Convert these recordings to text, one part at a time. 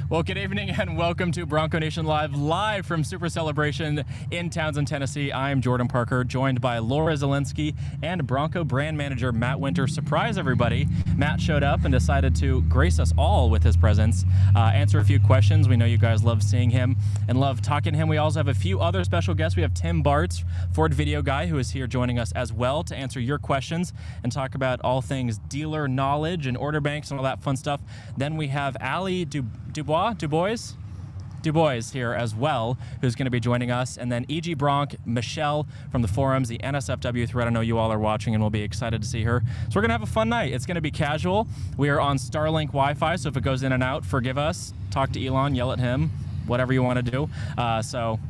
Well, good evening and welcome to Bronco Nation live from Super Celebration in Townsend, Tennessee. I'm Jordan Parker, joined by Laura Zielinski and Bronco brand manager Matt Winter. Surprise, everybody. Matt showed up and decided to grace us all with his presence, answer a few questions. We know you guys love seeing him and love talking to him. We also have a few other special guests. We have Tim Bartz, Ford video guy, who is here joining us as well to answer your questions and talk about all things dealer knowledge and order banks and all that fun stuff. Then we have Ali Dubois here as well, who's going to be joining us, and then G Bronk, Michelle from the forums, the NSFW thread. I know you all are watching and we'll be excited to see her. So we're going to have a fun night. It's going to be casual. We are on Starlink Wi-Fi, so if it goes in and out, forgive us. Talk to Elon, yell at him, whatever you want to do. So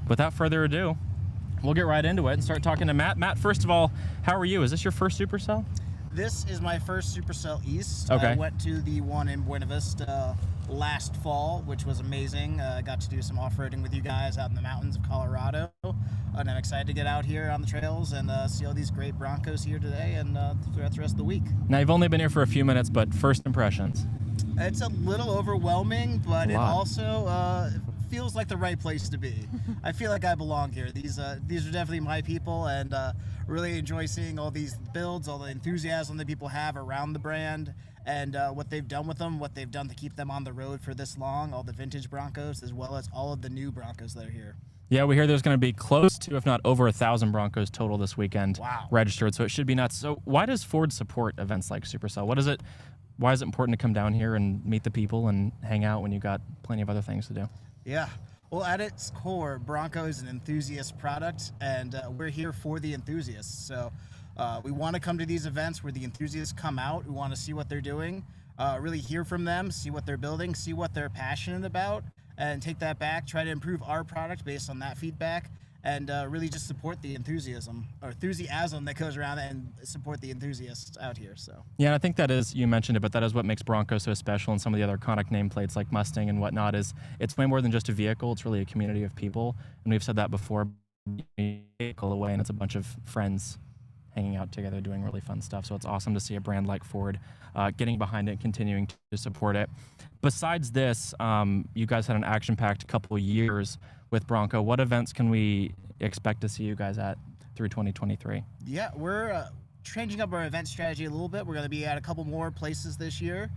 without further ado, we'll get right into it and start talking to Matt. Matt, first of all, how are you? Is this your first Supercell? This is my first Supercell East. Okay. I went to the one in Buena Vista last fall, which was amazing. I got to do some off-roading with you guys out in the mountains of Colorado, and I'm excited to get out here on the trails and see all these great Broncos here today and throughout the rest of the week. Now, you've only been here for a few minutes, but first impressions? It's a little overwhelming, but it also feels like the right place to be. I feel like I belong here. These are definitely my people, and really enjoy seeing all these builds, all the enthusiasm that people have around the brand, and what they've done with them, what they've done to keep them on the road for this long, all the vintage Broncos, as well as all of the new Broncos that are here. Yeah, we hear there's going to be close to, if not over 1,000 Broncos total this weekend. Wow. Registered, so it should be nuts. So why does Ford support events like Supercell? Why is it important to come down here and meet the people and hang out when you got plenty of other things to do? Yeah. Well, at its core, Bronco is an enthusiast product, and we're here for the enthusiasts. So we want to come to these events where the enthusiasts come out. We want to see what they're doing, really hear from them, see what they're building, see what they're passionate about, and take that back, try to improve our product based on that feedback, and really just support the enthusiasm that goes around and support the enthusiasts out here. So yeah, and I think that is, you mentioned it, but that is what makes Bronco so special, and some of the other iconic nameplates like Mustang and whatnot is it's way more than just a vehicle. It's really a community of people, and we've said that before. Vehicle away, and it's a bunch of friends hanging out together doing really fun stuff. So it's awesome to see a brand like Ford getting behind it, continuing to support it. Besides this, you guys had an action-packed couple years with Bronco. What events can we expect to see you guys at through 2023? Yeah, we're changing up our event strategy a little bit. We're going to be at a couple more places this year,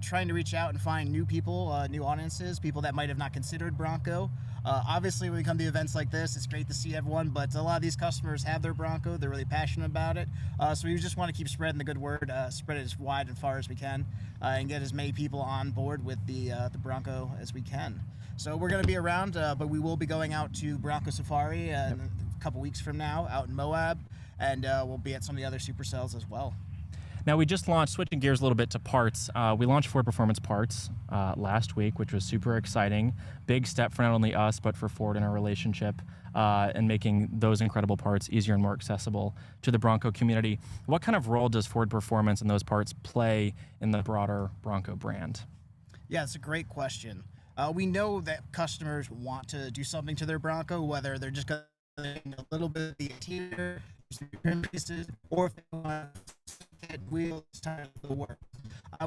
trying to reach out and find new people, new audiences, people that might have not considered Bronco. Obviously, when we come to events like this, it's great to see everyone, but a lot of these customers have their Bronco. They're really passionate about it. So we just want to keep spreading the good word, spread it as wide and far as we can, and get as many people on board with the Bronco as we can. So we're going to be around, but we will be going out to Bronco Safari a couple weeks from now out in Moab, and we'll be at some of the other Supercells as well. Now, we just launched, switching gears a little bit to parts, we launched Ford Performance Parts last week, which was super exciting. Big step for not only us, but for Ford and our relationship, and making those incredible parts easier and more accessible to the Bronco community. What kind of role does Ford Performance and those parts play in the broader Bronco brand? Yeah, it's a great question. We know that customers want to do something to their Bronco, whether they're just going to a little bit of the interior, pieces, or if they want wheels, tires, the work.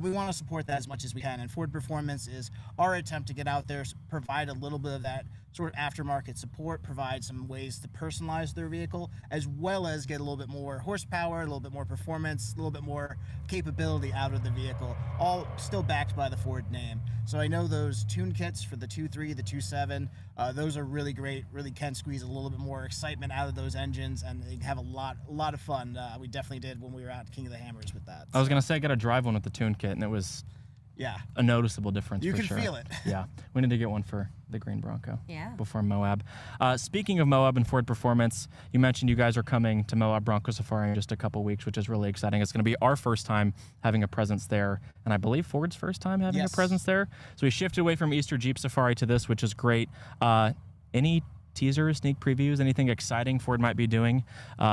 We want to support that as much as we can, and Ford Performance is our attempt to get out there, provide a little bit of that sort of aftermarket support, provide some ways to personalize their vehicle, as well as get a little bit more horsepower, a little bit more performance, a little bit more capability out of the vehicle, all still backed by the Ford name. So I know those tune kits for the 2.3, the 2.7, those are really great, really can squeeze a little bit more excitement out of those engines, and they have a lot of fun. We definitely did when we were at King of the Hammers with that. I was going to say, I got to drive one with the tune kit, and it was a noticeable difference. You for can sure. feel it. Yeah, we need to get one for the green Bronco. Yeah. Before Moab. Speaking of Moab and Ford Performance, you mentioned you guys are coming to Moab Bronco Safari in just a couple weeks, which is really exciting. It's going to be our first time having a presence there, and I believe Ford's first time having a presence there. So we shifted away from Easter Jeep Safari to this, which is great. Any teasers, sneak previews, anything exciting Ford might be doing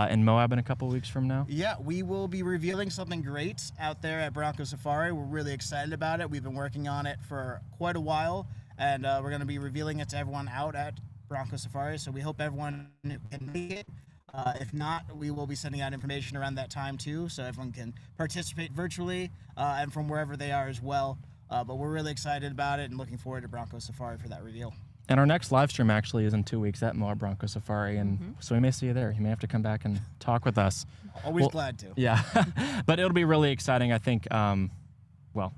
in Moab in a couple weeks from now? Yeah, we will be revealing something great out there at Bronco Safari. We're really excited about it. We've been working on it for quite a while, and we're going to be revealing it to everyone out at Bronco Safari, so we hope everyone can make it. If not, we will be sending out information around that time too, so everyone can participate virtually and from wherever they are as well. But we're really excited about it and looking forward to Bronco Safari for that reveal. And our next live stream actually is in 2 weeks at Moab Bronco Safari, and so we may see you there. You may have to come back and talk with us. Always glad to. Yeah, but it'll be really exciting. I think, well,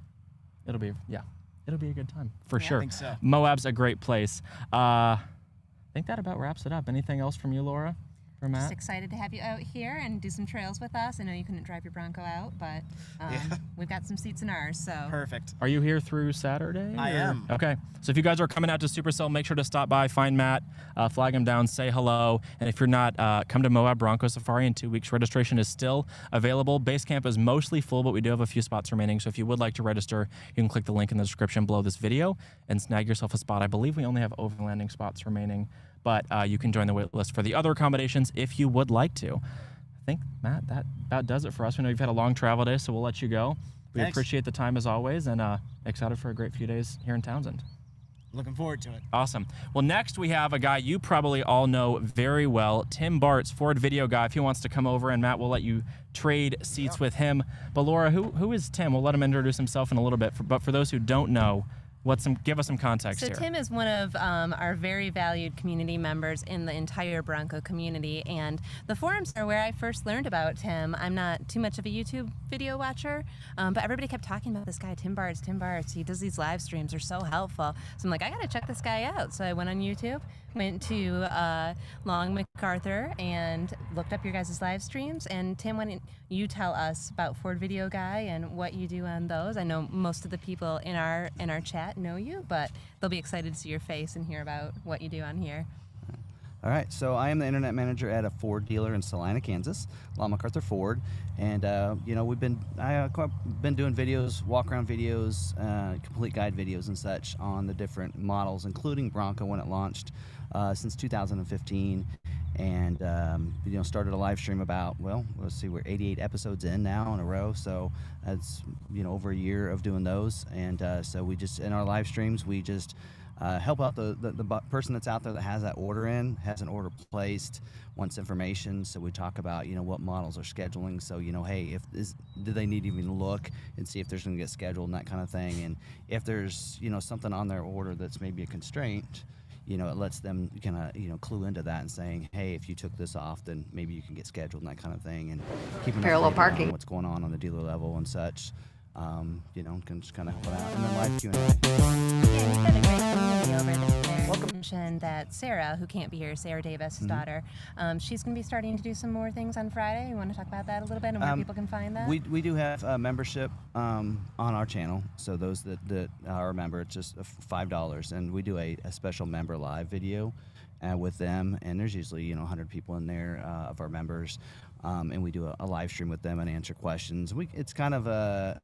it'll be a good time for sure. I think so. Moab's a great place. I think that about wraps it up. Anything else from you, Laura? For Matt? Just excited to have you out here and do some trails with us. I know you couldn't drive your Bronco out, but we've got some seats in ours, so. Perfect. Are you here through Saturday? I am. Okay. So if you guys are coming out to Supercell, make sure to stop by, find Matt, flag him down, say hello. And if you're not, come to Moab Bronco Safari in 2 weeks. Registration is still available. Base camp is mostly full, but we do have a few spots remaining. So if you would like to register, you can click the link in the description below this video and snag yourself a spot. I believe we only have overlanding spots remaining, but you can join the wait list for the other accommodations if you would like to. I think, Matt, that about does it for us. We know you've had a long travel day, so we'll let you go. We Thanks. appreciate the time as always, and excited for a great few days here in Townsend. Looking forward to it. Awesome. Well, next we have a guy you probably all know very well, Tim Bartz, Ford video guy. If he wants to come over, and Matt will let you trade seats with him. But Laura, who is Tim? We'll let him introduce himself in a little bit. But for those who don't know, give us some context So here. Tim is one of our very valued community members in the entire Bronco community, and the forums are where I first learned about Tim. I'm not too much of a YouTube video watcher, but everybody kept talking about this guy, Tim Bartz, Tim Bartz. He does these live streams, they're so helpful. So I'm like, I gotta check this guy out. So I went on YouTube, went to Long MacArthur and looked up your guys' live streams. And Tim, why don't you tell us about Ford Video Guy and what you do on those? I know most of the people in our chat know you, but they'll be excited to see your face and hear about what you do on here. All right, so I am the internet manager at a Ford dealer in Salina, Kansas, Long MacArthur Ford, and you know, I've been doing videos, walk-around videos, complete guide videos and such on the different models, including Bronco when it launched since 2015, and you know, started a live stream about, well, let's see, we're 88 episodes in now in a row, so that's, you know, over a year of doing those, and so we just, in our live streams, we just help out the person that's out there that has that order in, has an order placed, wants information. So we talk about, you know, what models are scheduling. So, you know, hey, do they need to even look and see if there's going to get scheduled and that kind of thing. And if there's, you know, something on their order that's maybe a constraint, you know, it lets them kind of, you know, clue into that and saying, hey, if you took this off, then maybe you can get scheduled and that kind of thing. And keeping Parallel updated parking. on what's going on the dealer level and such. You know, can just kind of help it out. And then live Q&A. Yeah, you've got a great community over there. Welcome. Mentioned that Sarah, who can't be here, Sarah Davis' daughter, she's going to be starting to do some more things on Friday. You want to talk about that a little bit and where people can find that? We do have a membership on our channel. So those that are a member, it's just $5, and we do a special member live video with them. And there's usually, you know, 100 people in there of our members. And we do a live stream with them and answer questions. It's kind of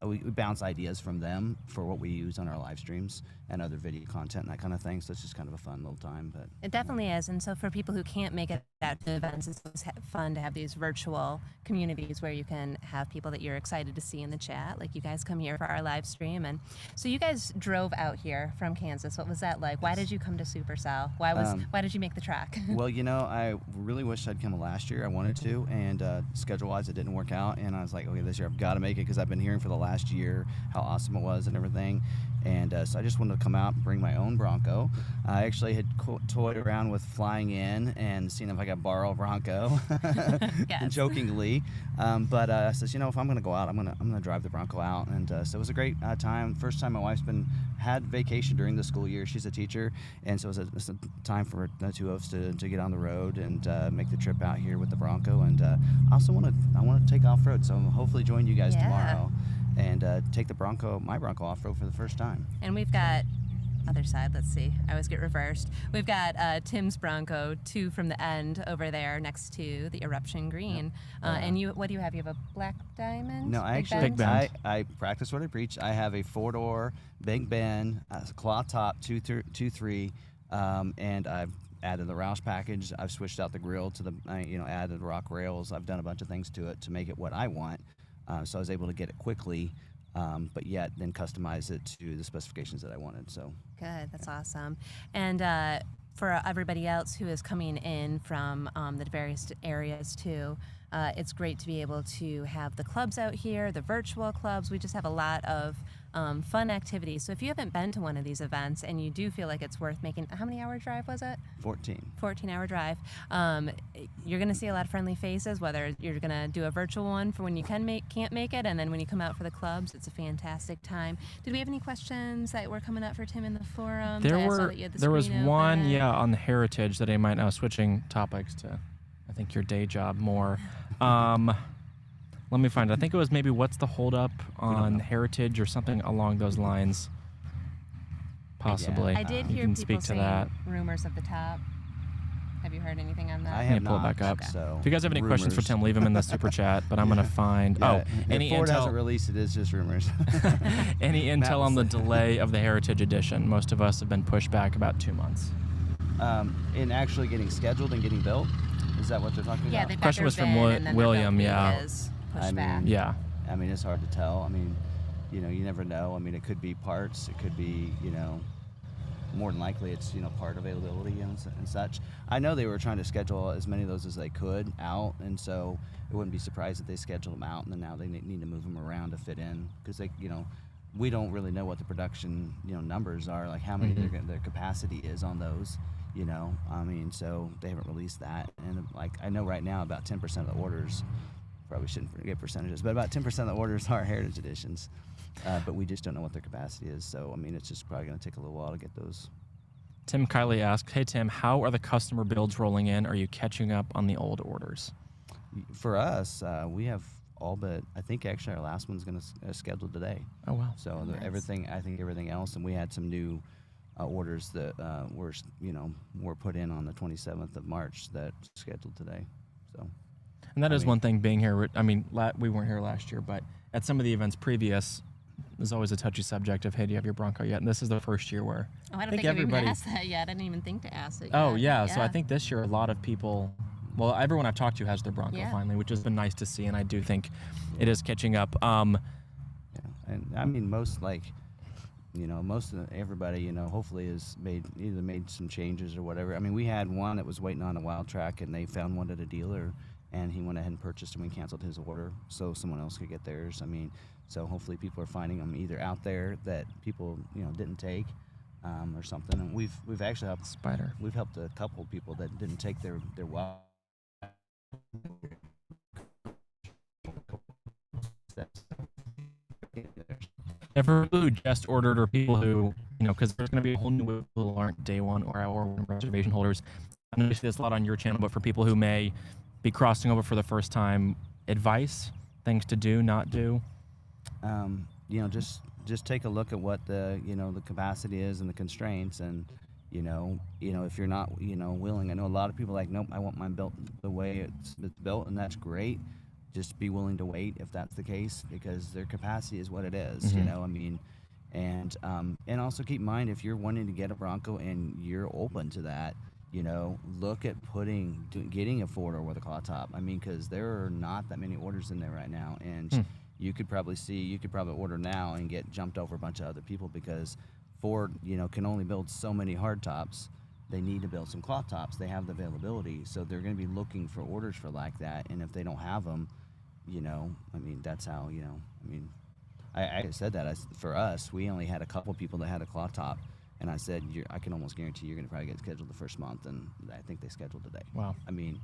we bounce ideas from them for what we use on our live streams and other video content and that kind of thing. So it's just kind of a fun little time. But it definitely is. And so for people who can't make it out to events, it's always fun to have these virtual communities where you can have people that you're excited to see in the chat. Like you guys come here for our live stream. And so you guys drove out here from Kansas. What was that like? Why did you come to Supercell? Why did you make the trek? Well, you know, I really wish I'd come last year. I wanted to, and schedule-wise, it didn't work out. And I was like, okay, this year I've got to make it because I've been hearing for the last year how awesome it was and everything. And so I just wanted to come out and bring my own Bronco. I actually had toyed around with flying in and seeing if I could borrow a Bronco, Yes. jokingly. But I says, you know, if I'm going to go out, I'm gonna drive the Bronco out. And so it was a great time. First time my wife's had vacation during the school year. She's a teacher, and so it's a time for the two of us to get on the road and make the trip out here with the Bronco. And I also want to take off road, so I'll hopefully join you guys tomorrow and take my Bronco off road for the first time. And we've got other side, let's see, I always get reversed. We've got Tim's Bronco 2 from the end over there next to the Eruption Green. And what do you have? You have a black diamond? No, I actually, Big Bend. I practice what I preach. I have a 4-door Big Bend claw top 2.3, and I've added the Roush package. I've switched out the grill to added rock rails. I've done a bunch of things to it to make it what I want. So I was able to get it quickly, but yet then customize it to the specifications that I wanted. So Good, that's awesome. And for everybody else who is coming in from the various areas too, it's great to be able to have the clubs out here, the virtual clubs. We just have a lot of fun activities. So if you haven't been to one of these events and you do feel like it's worth making, how many hour drive was it? 14-hour drive. You're going to see a lot of friendly faces, whether you're going to do a virtual one for when you can't make it, and then when you come out for the clubs, it's a fantastic time. Did we have any questions that were coming up for Tim in the forum? There was one, on the heritage that I might now switching topics to, I think, your day job more. Let me find it. I think it was maybe what's the holdup on heritage or something along those lines. Possibly. I did hear people saying rumors of the top. Have you heard anything on that? I have pull not. it back up. Okay. So If you guys have any questions for Tim, leave them in the super chat. But I'm gonna find. Any if Ford intel? hasn't released it, it's just rumors. Any intel on the delay of the Heritage Edition? Most of us have been pushed back about 2 months. In actually getting scheduled and getting built, is that what they're talking Yeah, about? they've got Question their was from bid, and then their William, build fee yeah. is I pushed back. mean, Yeah. I mean, it's hard to tell. I mean, you never know. I mean, it could be parts. It could be, more than likely it's, part availability and such. I know they were trying to schedule as many of those as they could out, and so it wouldn't be surprised if they scheduled them out, and then now they need to move them around to fit in, because they, we don't really know what the production, numbers are, like how many their capacity is on those. I mean, so they haven't released that, and like I know right now about 10% of the orders, probably shouldn't forget percentages, but about 10% of the orders are Heritage Editions, but we just don't know what their capacity is. So I mean, it's just probably going to take a little while to get those. Tim Kiley asks, "Hey Tim, how are the customer builds rolling in? Are you catching up on the old orders?" For us, we have all but, I think actually our last one's going to schedule today. Oh wow. So Nice. everything else, and we had some new orders that were put in on the 27th of March that scheduled today. So, And that I is mean- one thing being here. I mean, we weren't here last year, but at some of the events previous, there's always a touchy subject of, hey, do you have your Bronco yet? And this is the first year where Oh, I don't think think I've even everybody- asked that yet. I didn't even think to ask it Oh, yet. yeah. So I think this year a lot of people, well, everyone I've talked to has their Bronco Yeah. finally, which has been nice to see. And I do think it is catching up. yeah, and I mean most of everybody, hopefully has either made some changes or whatever. I mean, we had one that was waiting on a wild track, and they found one at a dealer, and he went ahead and purchased them and canceled his order so someone else could get theirs. I mean, so hopefully people are finding them either out there that people didn't take, or something. And we've actually helped. Spider. We've helped a couple people that didn't take their wild. And for people who just ordered or people who, because there's going to be a whole new wave of people who aren't day one or hour one reservation holders. I know you see this a lot on your channel, but for people who may be crossing over for the first time, advice, things to do, not do. Just take a look at what the the capacity is and the constraints, and if you're not willing. I know a lot of people are like, nope, I want mine built the way it's built, and that's great. Just be willing to wait if that's the case, because their capacity is what it is. I mean, and also keep in mind, if you're wanting to get a Bronco and you're open to that, look at getting a 4-door with a claw top. I mean, because there are not that many orders in there right now, and you could probably order now and get jumped over a bunch of other people, because Ford can only build so many hard tops. They need to build some cloth tops. They have the availability, so they're going to be looking for orders for like that. And if they don't have them, I mean, that's how I mean, I said that for us, we only had a couple people that had a cloth top. And I said, I can almost guarantee you're going to probably get scheduled the first month, and I think they scheduled today. Wow. I mean,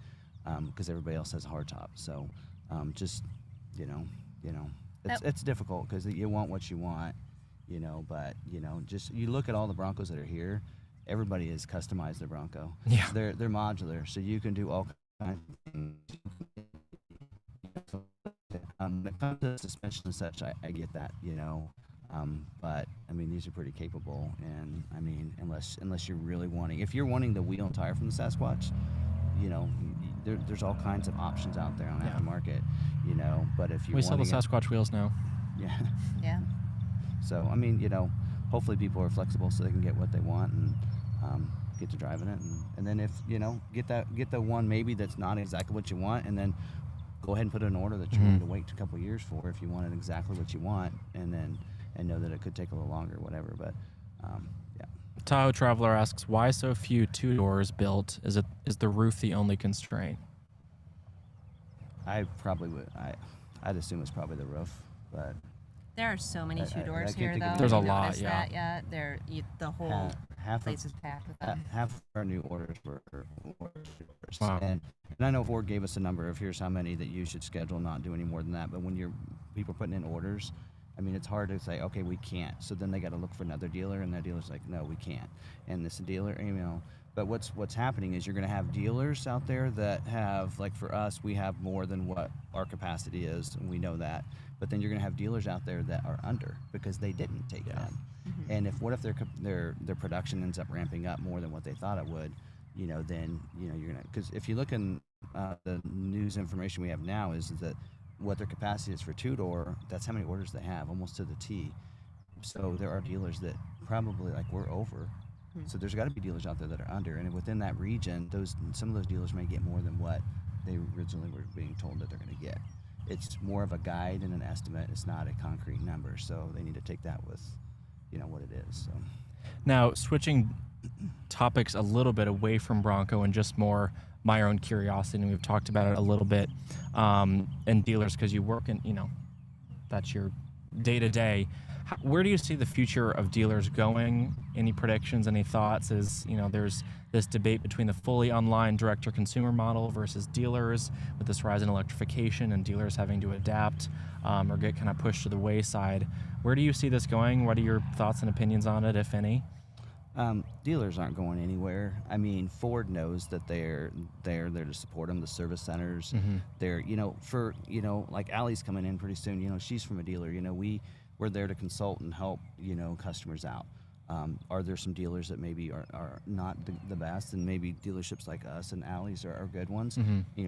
because everybody else has a hard top. So, just, it's difficult because you want what you want, but, just you look at all the Broncos that are here, everybody has customized their Bronco. Yeah. They're modular, so you can do all kinds of things. When it comes to suspension and such, I get that, but I mean, these are pretty capable, and I mean, unless you're really if you're wanting the wheel and tire from the Sasquatch, there's all kinds of options out there on aftermarket, but if you We sell the Sasquatch wheels now. yeah. Yeah. So I mean, hopefully people are flexible so they can get what they want and get to driving it, and then if get the one maybe that's not exactly what you want, and then go ahead and put in an order that you're willing to wait a couple years for if you want it exactly what you want, and know that it could take a little longer, whatever. But yeah. Tahoe Traveler asks, why so few 2-doors built? Is the roof the only constraint? I probably would. I'd assume it's probably the roof, but There are so many I two doors can't here, think though. of There's a Have you lot, noticed yeah. that yet? The whole half place of, is packed with them. half of our new orders were orders. Wow. And I know Ford gave us a number of here's how many that you should schedule, not do any more than that. But when people putting in orders, I mean, it's hard to say, okay, we can't. So then they got to look for another dealer, and that dealer's like, no, we can't. And this dealer, but what's happening is you're going to have dealers out there that have, like for us, we have more than what our capacity is, and we know that. But then you're going to have dealers out there that are under because they didn't take them. And what if their production ends up ramping up more than what they thought it would, then you're gonna, because if you look in the news information we have now is that what their capacity is for two-door, that's how many orders they have, almost to the T. So there are dealers that probably we're over. So there's got to be dealers out there that are under, and within that region, some of those dealers may get more than what they originally were being told that they're going to get. It's more of a guide and an estimate. It's not a concrete number, so they need to take that with, what it is. So Now, switching topics a little bit away from Bronco and just more my own curiosity, and we've talked about it a little bit, and dealers, because you work in, that's your day-to-day. Where do you see the future of dealers going? Any predictions, any thoughts? There's this debate between the fully online direct-to-consumer model versus dealers with this rise in electrification and dealers having to adapt or get kind of pushed to the wayside. Where do you see this going? What are your thoughts and opinions on it, if any? Dealers aren't going anywhere. I mean, Ford knows that they're there to support them. The service centers, they're, like Allie's coming in pretty soon. She's from a dealer. We're there to consult and help, customers out. Are there some dealers that maybe are not the best, and maybe dealerships like us and Allie's are good ones?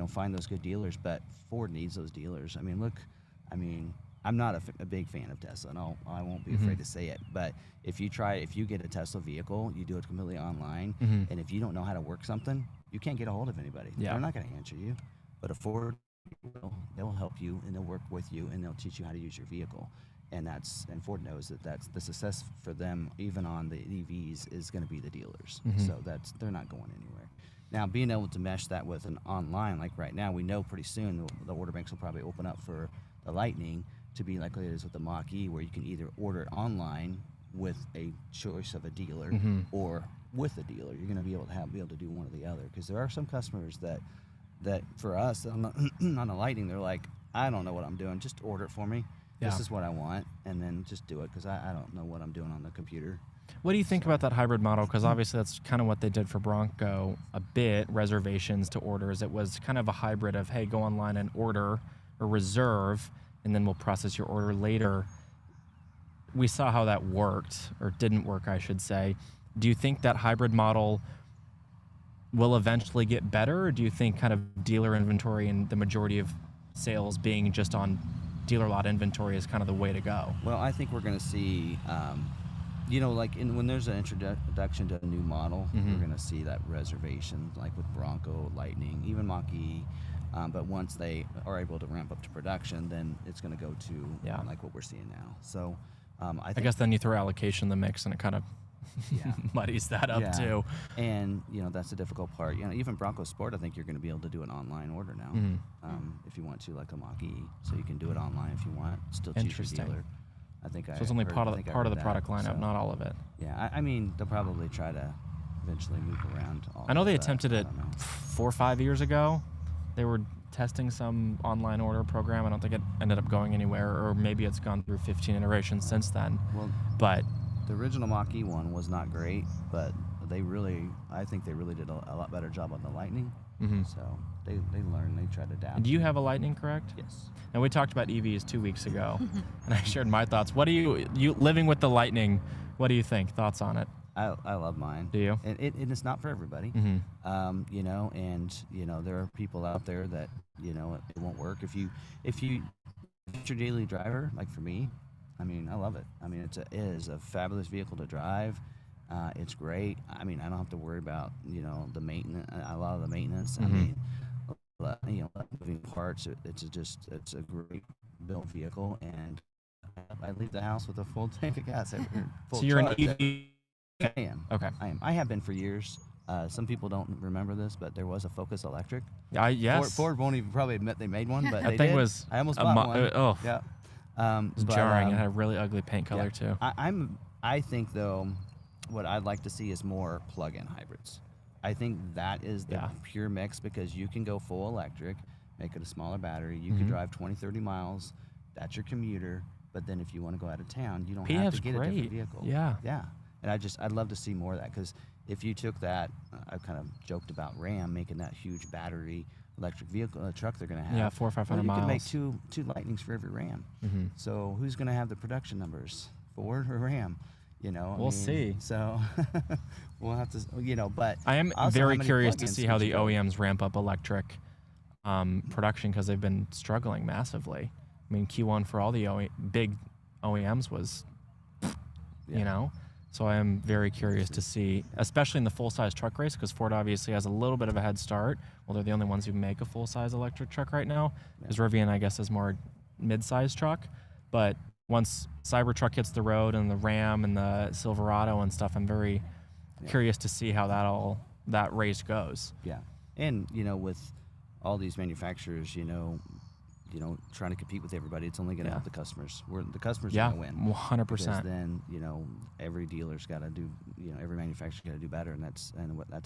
Find those good dealers, but Ford needs those dealers. I mean, I'm not a big fan of Tesla, and I won't be afraid to say it. But if you get a Tesla vehicle, you do it completely online, and if you don't know how to work something, you can't get a hold of anybody. Yeah. They're not going to answer you. But a Ford, they'll help you, and they'll work with you, and they'll teach you how to use your vehicle. And Ford knows that's the success for them, even on the EVs, is going to be the dealers. So they're not going anywhere. Now, being able to mesh that with an online, like right now, we know pretty soon the order banks will probably open up for the Lightning to be like it is with the Mach-E, where you can either order it online with a choice of a dealer or with a dealer. You're going to be able to do one or the other, because there are some customers that for us on the Lightning, they're like, I don't know what I'm doing, just order it for me. Yeah. This is what I want, and then just do it, because I don't know what I'm doing on the computer. What do you think about that hybrid model? Because obviously that's kind of what they did for Bronco a bit, reservations to orders. It was kind of a hybrid of, hey, go online and order or reserve, and then we'll process your order later. We saw how that worked, or didn't work, I should say. Do you think that hybrid model will eventually get better, or do you think kind of dealer inventory and the majority of sales being just on dealer lot inventory is kind of the way to go? Well, I think we're going to see, when there's an introduction to a new model, we're going to see that reservation, like with Bronco, Lightning, even Mach-E. But once they are able to ramp up to production, then it's going to go to like what we're seeing now. So I guess then you throw allocation in the mix, and it kind of muddies that up too. And that's the difficult part. Even Bronco Sport, I think you're going to be able to do an online order now, if you want to, like a Mach-E. So you can do it online if you want. Still choose your dealer. I think so. It's only part of the product lineup, so, not all of it. Yeah, I mean, they'll probably try to eventually move around. I know they attempted it 4 or 5 years ago. They were testing some online order program. I don't think it ended up going anywhere, or maybe it's gone through 15 iterations since then. Well, but the original Mach-E one was not great, but I think they really did a lot better job on the Lightning. So they learned, they tried to adapt. Do you have a Lightning, correct? Yes. And we talked about EVs 2 weeks ago, and I shared my thoughts. What do you living with the Lightning? What do you think? Thoughts on it? I love mine. Do you? And it's not for everybody. There are people out there that it won't work if you're a daily driver, like for me. I mean, I love it. I mean, it is a fabulous vehicle to drive. It's great. I mean, I don't have to worry about the maintenance. A lot of the maintenance. I mean, moving parts. It's a great built vehicle, and I leave the house with a full tank of gas. So you're an EV. I am. Okay. I am. I have been for years. Some people don't remember this, but there was a Focus Electric. Yes. Ford won't even probably admit they made one, but that thing was I almost bought one. Oh. Yeah. It's jarring. It had a really ugly paint color too. I think though, what I'd like to see is more plug-in hybrids. I think that is the pure mix, because you can go full electric, make it a smaller battery. You can drive 20, 30 miles. That's your commuter. But then if you want to go out of town, you don't have to get a different vehicle. Yeah. Yeah. And I'd love to see more of that, because if you took that, I kind of joked about Ram making that huge battery electric vehicle truck they're going to have. Yeah, 400 or 500 miles. You miles. could make two Lightnings for every Ram. So who's going to have the production numbers, Ford or Ram? You know, we'll see. So we'll have to, you know, but I am also very how many curious to plugins see how would the you go? OEMs ramp up electric production, because they've been struggling massively. I mean, Q1 for all the big OEMs was, you know, so I am very curious to see, especially in the full-size truck race, because Ford obviously has a little bit of a head start. Well, they're the only ones who make a full-size electric truck right now, because Rivian, I guess, is more mid-size truck. But once Cybertruck hits the road and the Ram and the Silverado and stuff, I'm very curious to see how that race goes. Yeah, and you know, with all these manufacturers, you know, trying to compete with everybody, it's only going to help the customers. The customers are going to win. 100%. Because then, you know, every dealer's got to do, you know, every manufacturer's got to do better, and that's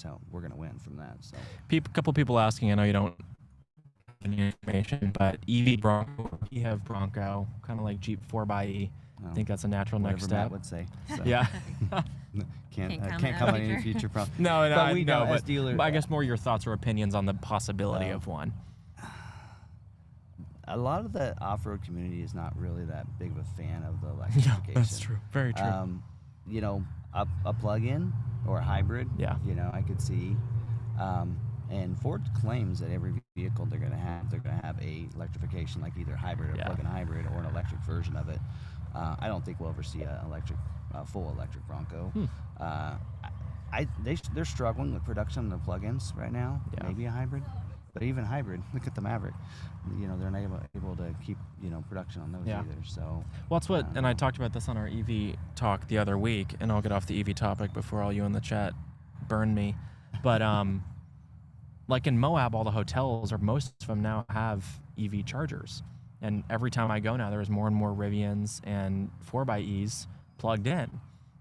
how we're going to win from that. So, a couple people asking, I know you don't have any information, but EV Bronco, you have Bronco, kind of like Jeep 4xe. I think that's a natural next step. Matt would say. So. Yeah. Can't comment comment on on any future problems. No, but we know as but dealers. I guess more your thoughts or opinions on the possibility of one. A lot of the off-road community is not really that big of a fan of the electrification. Yeah, that's true. Very true. You know, a plug-in or a hybrid. Yeah. You know, I could see. And Ford claims that every vehicle they're going to have a electrification, like either hybrid or plug-in hybrid or an electric version of it. I don't think we'll ever see an full electric Bronco. They're struggling with production of the plug-ins right now. Yeah. Maybe a hybrid. But even hybrid, look at the Maverick. You know, they're not able to keep, you know, production on those either. So well, that's what, and I talked about this on our EV talk the other week, and I'll get off the EV topic before all you in the chat burn me. But like in Moab, all the hotels, or most of them now, have EV chargers. And every time I go now, there's more and more Rivians and 4xe plugged in.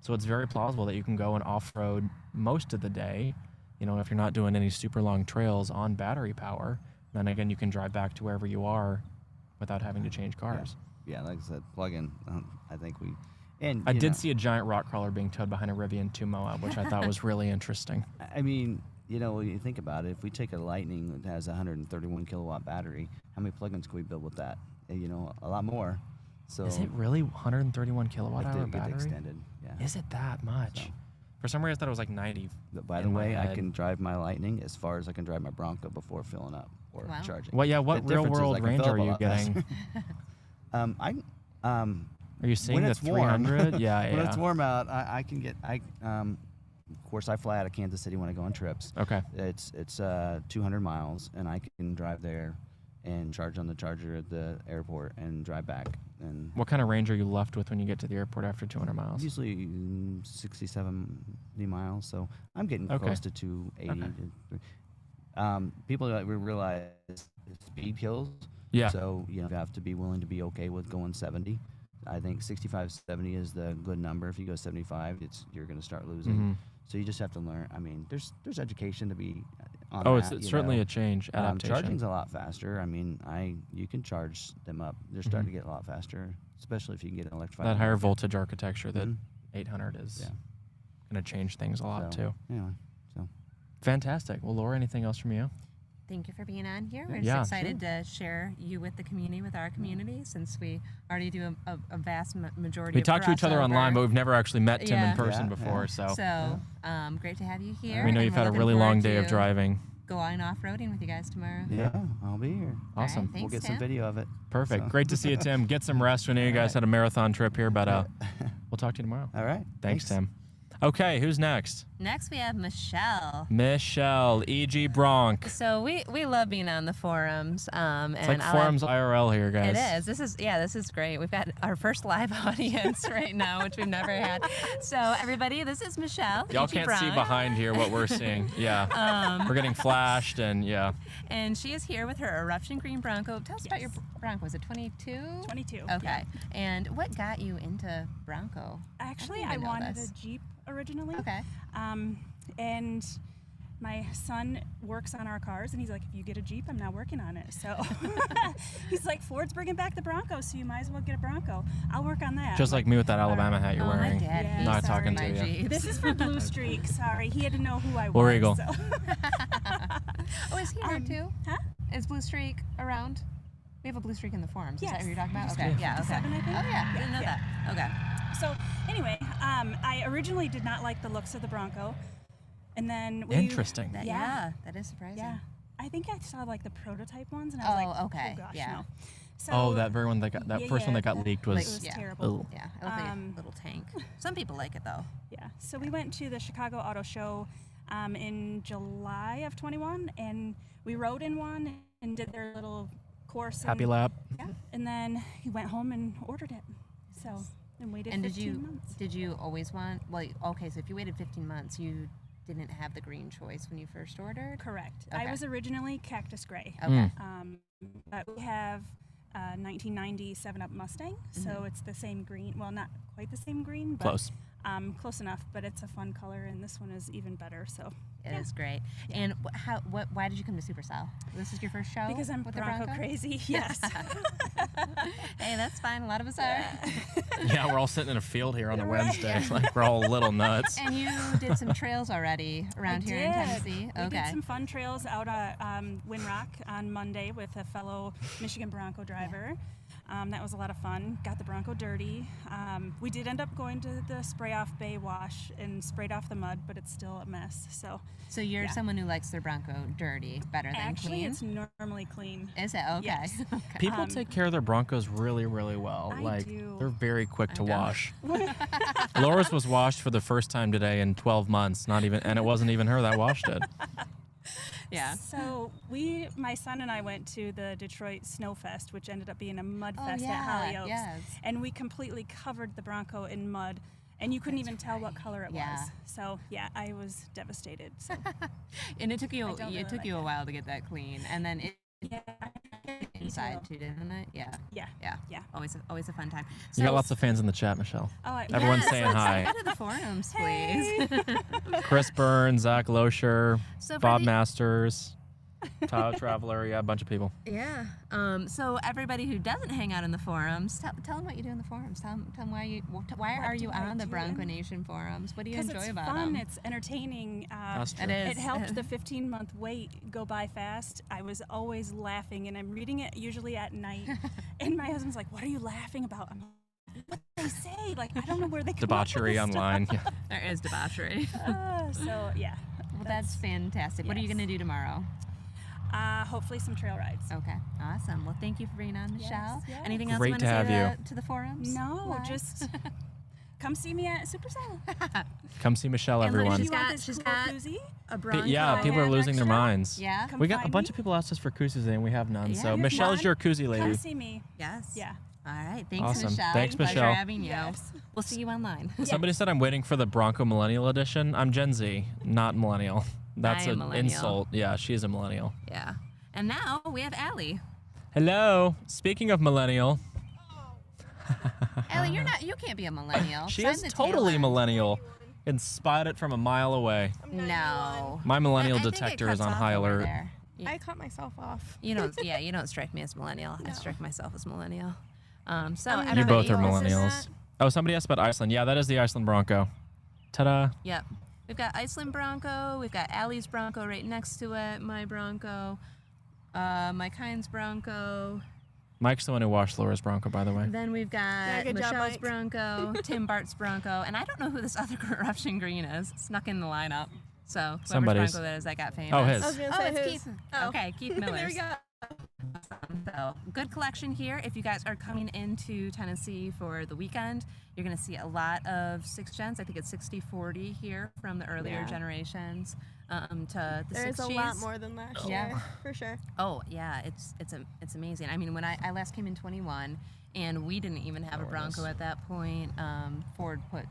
So it's very plausible that you can go and off-road most of the day, you know, if you're not doing any super long trails on battery power. Then again, you can drive back to wherever you are without having to change cars. Yeah, like I said, plug-in. I think we. And I did see a giant rock crawler being towed behind a Rivian to Moab, which I thought was really interesting. I mean, you know, when you think about it, if we take a Lightning that has a 131 kilowatt battery, how many plugins can we build with that? You know, a lot more. So is it really 131 kilowatt hour get battery? extended. Yeah. Is it that much? So. For some reason, I thought it was like 90. But by the way, I can drive my Lightning as far as I can drive my Bronco before filling up or charging. Well, yeah. What The difference is real-world I can range fill are up a you lot getting? faster. Are you seeing when the it's warm, 300? Yeah, when yeah. it's warm out, I can get. Of course, I fly out of Kansas City when I go on trips. Okay. It's 200 miles, and I can drive there and charge on the charger at the airport and drive back. And What kind of range are you left with when you get to the airport after 200 miles? usually 60, 70 miles, so I'm getting Okay. close to 280. People don't realize speed kills. Yeah. So you have to be willing to be okay with going 70. I think 65, 70 is the good number. If you go 75, you're going to start losing. Mm-hmm. So you just have to learn. I mean, there's education to be on Oh, that, it's certainly a change, adaptation. Charging's a lot faster. I mean, you can charge them up. They're starting to get a lot faster, especially if you can get an electrified. That higher voltage architecture that Mhm. 800 is going to change things a lot So, too. Anyway, so Fantastic. Well, Laura, anything else from you? Thank you for being on here. We're Yeah, just excited to share you with the community, with our community, since we already do a vast majority We of talked to each other crossover. online, but we've never actually met Tim Yeah. in person Yeah, before. yeah. So Great to have you here. we know and you've we're had a looking really long forward day of to driving. Going off-roading with you guys tomorrow. yeah, I'll be here. Awesome. All right, We'll thanks, get some Tim. video of it. Perfect. So. Great to see you, Tim. Get some rest. We know you guys had a marathon trip here, but we'll talk to you tomorrow. All right. Thanks, Tim. Okay, who's next? Next, we have Michelle. Michelle, G Bronk. So we love being on the forums. It's like forums IRL here, guys. It is. This is great. We've got our first live audience right now, which we've never had. So everybody, this is Michelle. Y'all G can't Bronk. see behind here what we're seeing. Yeah. We're getting flashed and yeah. And she is here with her Eruption Green Bronco. Tell us about your Bronco. Was it 22? 22. Okay. Yeah. And what got you into Bronco? Actually, I I didn't know wanted this. a Jeep originally. Okay. And my son works on our cars, and he's like, if you get a Jeep, I'm now working on it. So he's like, Ford's bringing back the Bronco, so you might as well get a Bronco. I'll work on that. Just like me with that Alabama hat you're Oh, my wearing. dad. Yeah. He's Not sorry, talking to my you. Jeeps. This is for Blue Streak. Sorry, he had to know who I was. War Eagle. So. Oh, is he here too? Huh? Is Blue Streak around? We have a Blue Streak in the forums. Is that Yes. what you're talking about? Blue Okay. Streak Yeah. Okay. 57, I think. Oh yeah. Didn't know Yeah. that. Okay. So anyway, I originally did not like the looks of the Bronco, and then Interesting. Yeah. That is surprising. Yeah, I think I saw like the prototype ones, and I was like, okay. oh gosh, Yeah. no. So, Oh, that very one that got that Yeah, first one yeah, that got that- leaked it was was Yeah. terrible. Ooh. Yeah. It looks like a little tank. Some people like it though. Yeah. So we went to the Chicago Auto Show in July of 21, and we rode in one and did their little course. Happy and, lap. Yeah. And then he went home and ordered it. So and waited And 15 months. did you always want? Well, okay. So if you waited 15 months, you didn't have the green choice when you first ordered. Correct. Okay. I was originally Cactus Gray. Okay. But we have a 1990 7-Up Mustang, so it's the same green. Well, not quite the same green, but Close. close enough. But it's a fun color, and this one is even better. So It is great. And why did you come to Supercell? This is your first show? because I'm with the Bronco crazy, yes. Hey, that's fine. A lot of us are. Yeah, we're all sitting in a field here on a Right. Wednesday. Like we're all little nuts. And you did some trails already around here in Tennessee. We Okay. did some fun trails out at Winrock on Monday with a fellow Michigan Bronco driver. That was a lot of fun. Got the Bronco dirty. We did end up going to the spray off bay wash and sprayed off the mud, but it's still a mess. So you're yeah. someone who likes their Bronco dirty better than actually, clean? it's normally clean. Is it? Okay. Yes. Okay. People take care of their Broncos really, really well. I like do. they're very quick to know. wash. Laura's was washed for the first time today in 12 months. Not even, and it wasn't even her that washed it. Yeah. So my son and I went to the Detroit Snow Fest, which ended up being a mud Oh, fest yeah, at Hollyoaks. yes. And we completely covered the Bronco in mud, and you couldn't even tell what color it Yeah. was. So yeah, I was devastated. So And it took you I don't really like a while to get that clean, and then it yeah, inside too, didn't it? Yeah. yeah. Yeah. Yeah. Always a fun time. You got lots of fans in the chat, Michelle. Oh, Everyone's yes, saying let's- hi. Go to the forums, please. Chris Burns, Zach Loescher, So for Bob the- Masters, Tahoe Traveler. Yeah, a bunch of people. Yeah. So everybody who doesn't hang out in the forums, tell them what you do in the forums. Tell them why are you do I on the do Bronco in- Nation forums? What do you Because enjoy it's about fun, them? it's entertaining. That's true. It is. It helped the 15-month wait go by fast. I was always laughing, and I'm reading it usually at night. And my husband's like, "What are you laughing about?" I'm like, "What they say? Like, I don't know where they come up with Debauchery this online. Yeah. There is debauchery. stuff." So yeah, Well, that's fantastic. What are you yes. going to do tomorrow? hopefully some trail rides. Okay, awesome. Well, thank you for being on, Michelle. yes. Anything else Great you want to have say you. to the forums? No, Live? just come see me at Supercell. Come see Michelle, And look, everyone. she's got- this cool got- koozie? A Bronco. Yeah, people are losing their extra. minds. Yeah. Come We got a find bunch me. of people asked us for cruises and we have none. Yeah. So Here's Michelle is one. your koozie Come lady. see me. Yes. Yeah. All right. Thanks, Awesome. Michelle. Thanks, Pleasure Michelle. having you. Yes. We'll see you online. Somebody said I'm waiting for the Bronco Millennial Edition. I'm Gen Z, not Millennial. That's I am an millennial. insult. Yeah, she is a Millennial. Yeah. And now we have Allie. Hello. Speaking of Millennial, Allie, you can't be a millennial. she 'cause is I'm the totally Taylor. Millennial and spot it from a mile away. No. My Millennial I think it detector is cuts on off high over alert. there. I cut myself off. You don't strike me as millennial. I strike myself as millennial. So You You everybody, both are Everybody else is Millennials. that? Oh, somebody asked about Iceland. Yeah, that is the Iceland Bronco. Ta-da. Yep. We've got Iceland Bronco. We've got Allie's Bronco right next to it. My Bronco. Mike Hines Bronco. Mike's the one who washed Laura's Bronco, by the way. Then we've got good job, Michelle's Mike. Bronco, Tim Bart's Bronco, and I don't know who this other Eruption Green is. Snuck in the lineup. So whoever's Somebody's. Bronco that is, that got famous. Oh, his. I was gonna Oh, say it's his. Keith. Oh. Okay, Keith There Miller's. we go. So good collection here. If you guys are coming into Tennessee for the weekend, you're going to see a lot of 6 gens. I think it's 60-40 here from the earlier generations to the 6Gs. There's a lot more than last year, for sure. Oh yeah, it's amazing. I mean, when I last came in 21, and we didn't even have a Bronco at that point. Ford put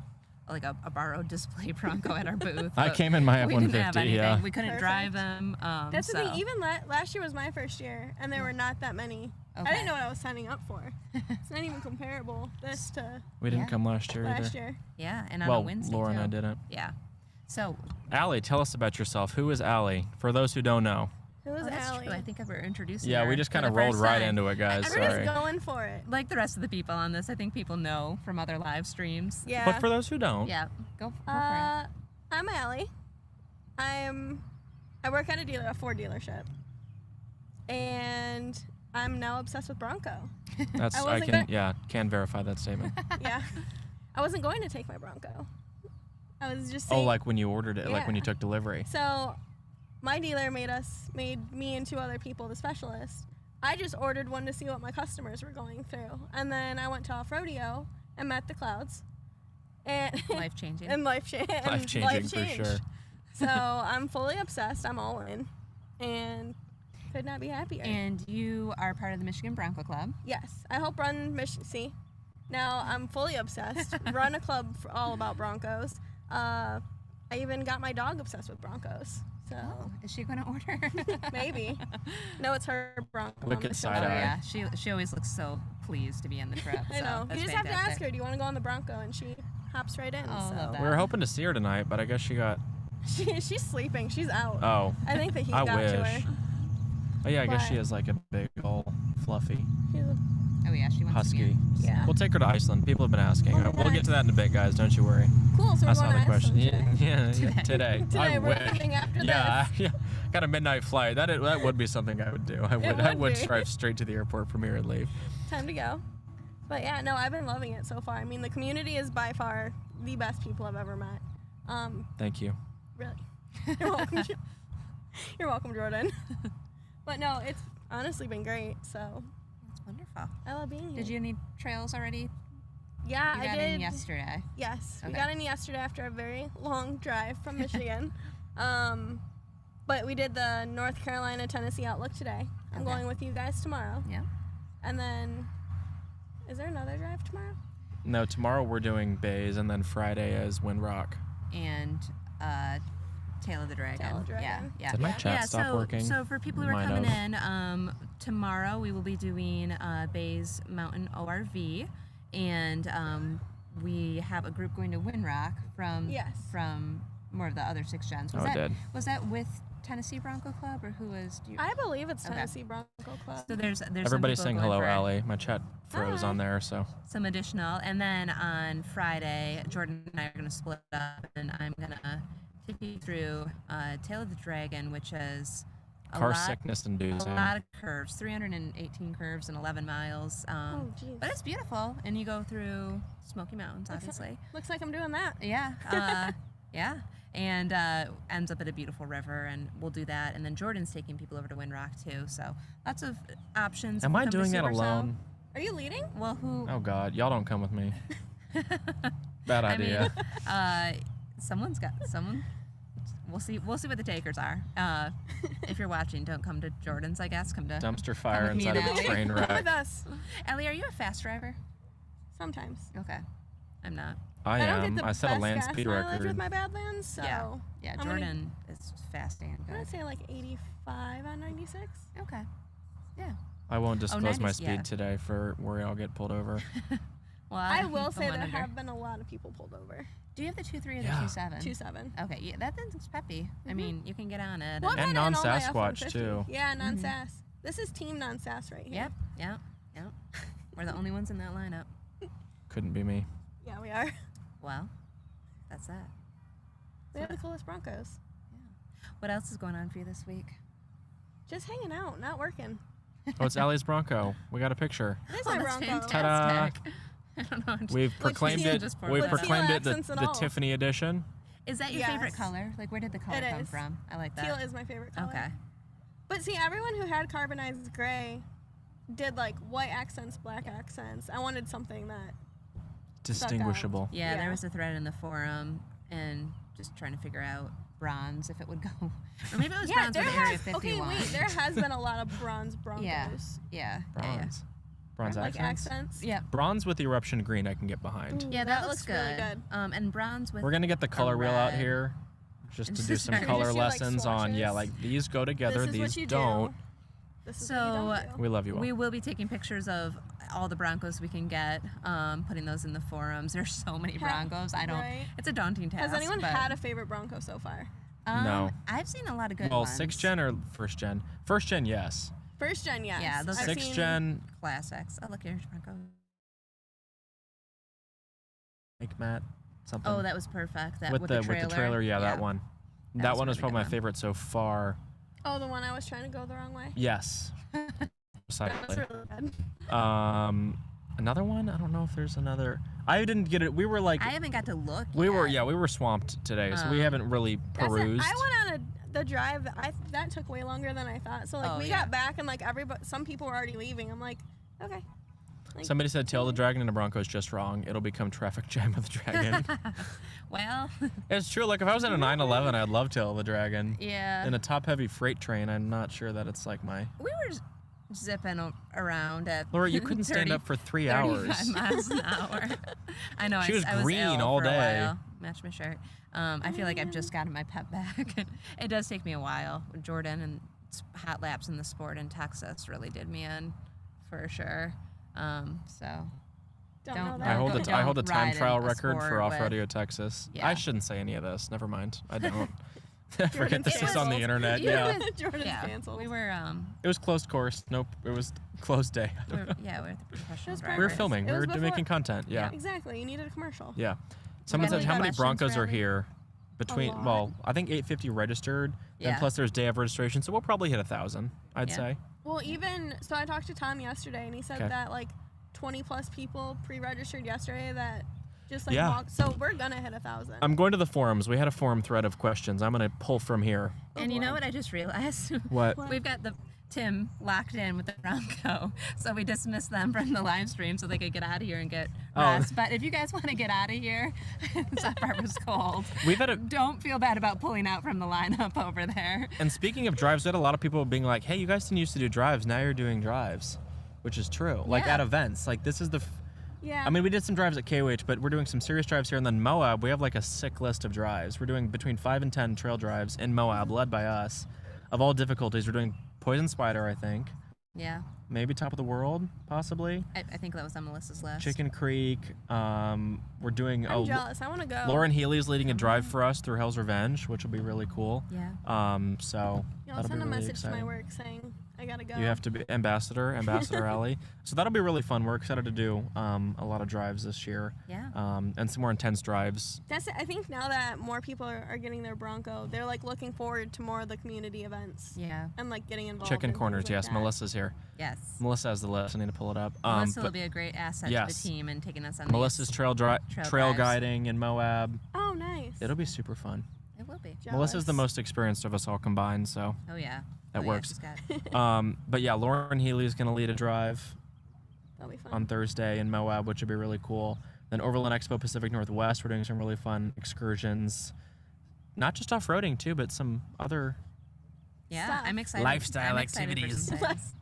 like a borrowed display Bronco at our booth. I came in my we didn't have F-150, anything. yeah. We couldn't drive them. That's the thing. Even last year was my first year, and there were not that many. Okay. I didn't know what I was signing up for. It's not even comparable. This to We didn't come last year last either. year. Yeah, and on a Well, Wednesday Laura and too. I didn't. Yeah. So Allie, tell us about yourself. Who is Allie? For those who don't know. It was that's Allie. true. I think we're introducing Yeah, her we just for kind the of rolled first right time. into it, guys. Everybody's Sorry. going for it. Like the rest of the people on this, I think people know from other live streams. Yeah. But for those who don't, Yeah. Go for it. I'm Allie. I work at a Ford dealership, and I'm now obsessed with Bronco. that's I I wasn't can verify that statement. Yeah. I wasn't going to take my Bronco. I was just Oh, saying, like when you ordered it, like when you Yeah. took delivery. So my dealer made me and 2 other people the specialists. I just ordered one to see what my customers were going through. And then I went to off-rodeo and met the clouds. And Life changing. and life changed. Life-changing for sure. So I'm fully obsessed. I'm all in. And could not be happier. And you are part of the Michigan Bronco Club. Yes, I help run See, now I'm fully obsessed. Run a club all about Broncos. I even got my dog obsessed with Broncos. So Is she going to order? maybe. No, it's her Bronco. on Wicked the show. side Oh eye. yeah, she always looks so pleased to be on the trip. I know. So You just that's have to ask fantastic. her, do you want to go on the Bronco? And she hops right in. Oh, so love that. We were hoping to see her tonight, but I guess she got. she's sleeping. She's out. Oh, I think the heat I got to wish. her. Oh yeah, I guess she But- has like a big old fluffy She's a- Oh yeah, she wants husky. to be in. Yeah. We'll take her to Iceland. People have been asking. Oh my We'll God. get to that in a bit, guys. Don't you worry. Cool. So I we're saw going the to question. Iceland today. Yeah, today. Today, I we're wish. leaving after Yeah, this. yeah. Got a midnight flight. That would be something I would do. I would would be. drive straight to the airport from here and leave. Time to go. But yeah, no, I've been loving it so far. I mean, the community is by far the best people I've ever met. Thank you. Really. You're welcome. You're welcome, Jordan. But no, it's honestly been great. So That's wonderful. I love being here. Did you need trails already? Yeah, You I got did. in yesterday. Yes, we Okay. got in yesterday after a very long drive from Michigan. But we did the North Carolina Tennessee Outlook today. I'm Okay. going with you guys tomorrow. Yeah. And then, is there another drive tomorrow? No, tomorrow we're doing Bays, and then Friday is Windrock. And Tail of the Dragon. Tail of the Yeah, Dragon. yeah. Did my chat yeah, stop working? So for people who are Might coming have. in, tomorrow we will be doing Bays Mountain ORV, and we have a group going to Windrock from Yes. from more of the other 6 gens. Oh, it did. Was that with Tennessee Bronco Club, or who was? Do you, I believe it's Okay. Tennessee Bronco Club. so there's some Everybody people saying going hello, for Allie. My chat froze Hi. on there, so. some additional, and then on Friday, Jordan and I are going to split up, and I'm going to take you through Tail of the Dragon, which is Car sickness a inducing. lot of curves, 318 curves and 11 miles. Oh, jeez. But it's beautiful, and you go through Smoky Mountains, obviously. Looks like I'm doing that. Yeah, yeah, and ends up at a beautiful river, and we'll do that. And then Jordan's taking people over to Windrock too, so lots of options. Am if you I come to doing that Super Cell. alone? Are you leading? Well, who? Oh God, y'all don't come with me. Bad I idea. mean, someone's got someone. We'll see. We'll see what the takers are. If you're watching, don't come to Jordan's. I guess come to. Dumpster fire with me inside of and a Allie. train Come wreck. with us. Ellie, are you a fast driver? Sometimes. Okay, I'm not. I don't am. get the I set a best land gas speed mileage record. with my Badlands, so Yeah. Yeah, I'm gonna- Jordan is fast and I'm gonna good. say like 85 on 96. Okay. Yeah. I won't disclose my 90s, speed yeah. today for where I'll get pulled over. Well, I will the say one there under. have been a lot of people pulled over. Do you have the 2.3 or Yeah. the 2.7? 2.7. Okay, yeah, that thing's peppy. I mean, you can get on it. Well, and- I've And had it in all my non-Sasquatch, F-150. too. Yeah, non-sass. This is team non-sass right here. Yep, yep, yep. We're the only ones in that lineup. Couldn't be me. Yeah, we are. Well, that's that. We have the coolest Broncos. What else is going on for you this week? Just hanging out, not working. Oh, it's Allie's Bronco. We got a picture. It is Oh, my that's Bronco. fantastic. I don't know. We've proclaimed teal it. just We've poured proclaimed teal it the, accents and the all. Tiffany edition. Is that your Yes. favorite color? Like, where did the color It come is. from? I like that. Teal is my favorite color. Okay. But see, everyone who had carbonized gray did like white accents, black accents. I wanted something that Distinguishable. Yeah, Yeah. there was a thread in the forum and just trying to figure out bronze if it would go. Or maybe it was bronze there with Area has 51. okay. Wait, there has been a lot of bronze Broncos. Yeah. Bronze. Bronze Like accents. accents. Yeah. Bronze with eruption green I can get behind. Ooh, Yeah, that looks really good. And bronze with We're going to get the color wheel out red. here just to Just do some start- color Just do, like, lessons on, yeah, swatches. like these go together, This is what these you don't. do. This is So, what you don't do. We love you all. We will be taking pictures of all the Broncos we can get, putting those in the forums. There's so many Broncos. Right. It's a daunting task. Has anyone but, had a favorite Bronco so far? No. I've seen a lot of good Well, ones. 6th gen or 1st gen? 1st gen, yes. First gen, yes. Yeah, those I've 6th seen- gen, Classics. Oh, look, here's Bronco. like Matt, something. Oh, that was perfect. That with with the trailer. trailer, yeah, that one. That was one a was really probably good my one. favorite so far. Oh, the one I was trying to go the wrong way. Yes. That was Precisely. really good. Another one? I don't know if there's another. I didn't get it. We were like, I haven't got to look. we were yet. swamped today, so we haven't really That's it. perused. I went on the drive. That took way longer than I thought. So like Oh, we yeah. got back and like some people were already leaving. I'm like, okay. Like, Somebody said tail the dragon in a Bronco is just wrong. It'll become traffic jam of the dragon. Well, It's true. Like if I was in a 911, I'd love tail the dragon. yeah. In a top-heavy freight train, I'm not sure that it's like my. We were zipping around at Laura, you couldn't stand 30 up for 3 35 hours. miles an hour. I know. She was I was green ill all for a day. while. Matched my shirt. I feel like I've just gotten my pep back. It does take me a while. Jordan and hot laps in the sport in Texas really did me in, for sure. So don't don't- know that. I hold Don't the I hold the time ride in trial a record for sport Off with- Rodeo Texas. Yeah. I shouldn't say any of this. Never mind. I don't. Forget Jordan's this is on the canceled. internet. You Yeah. were- Jordan's yeah, canceled. we were It was closed course. Nope. It was closed day. we're the professional was drivers. We were filming. It We was were before- making content. Yeah. Exactly. You needed a commercial. Yeah. Someone Any said how many questions Broncos for are Ellie? here? Between lot. well, I think 850 registered, and Yeah. plus there's day of registration, so we'll probably hit 1,000. I'd Yeah. say. Well, even so, I talked to Tom yesterday, and he said Okay. that like 20 plus people pre-registered yesterday that just like Yeah. walked. So we're gonna hit 1,000. I'm going to the forums. We had a forum thread of questions. I'm gonna pull from here. And you know what I just realized? What? We've got the Tim locked in with the Bronco, so we dismissed them from the live stream so they could get out of here and get Oh. rest. But if you guys want to get out of here, South Barbara's cold. We've had a Don't feel bad about pulling out from the lineup over there. And speaking of drives, we had a lot of people being like, "Hey, you guys didn't used to do drives. Now you're doing drives," which is true. Like Yeah. at events, like this is the. yeah. I mean, we did some drives at KOH, but we're doing some serious drives here. And then Moab, we have like a sick list of drives. We're doing between 5 and 10 trail drives in Moab, led by us, of all difficulties. We're doing Poison Spider, I think. Yeah, Maybe Top of the World, possibly. I think that was on Melissa's list. Chicken Creek. We're doing. I'm jealous. I want to go. Lauren Healy's leading a drive for us through Hell's Revenge, which will be really cool. Yeah. So Yeah, I'll that'll be send a really message exciting. to my work saying I gotta go. You have to be Ambassador Alley. So that'll be really fun. We're excited to do a lot of drives this year. Yeah. And some more intense drives. That's it. I think now that more people are getting their Bronco, they're like looking forward to more of the community events Yeah. and like getting involved. Chicken in things corners, like yes. that. Melissa's here. Yes. Melissa has the list. I need to pull it up. Melissa will but be a great asset to yes. the team and taking us on Melissa's these trail drives. guiding in Moab. Oh, nice. It'll be super fun. It will be. Melissa's the Jealous. most experienced of us all combined, so Oh yeah. that Oh, yeah, works. she's got- But yeah, Lauren Healy is going to lead a drive That'll be fun. on Thursday in Moab, which would be really cool. Then Overland Expo Pacific Northwest, we're doing some really fun excursions. Not just off-roading too, but some other. Yeah, Stuff. I'm excited. Lifestyle I'm excited for activities. some things.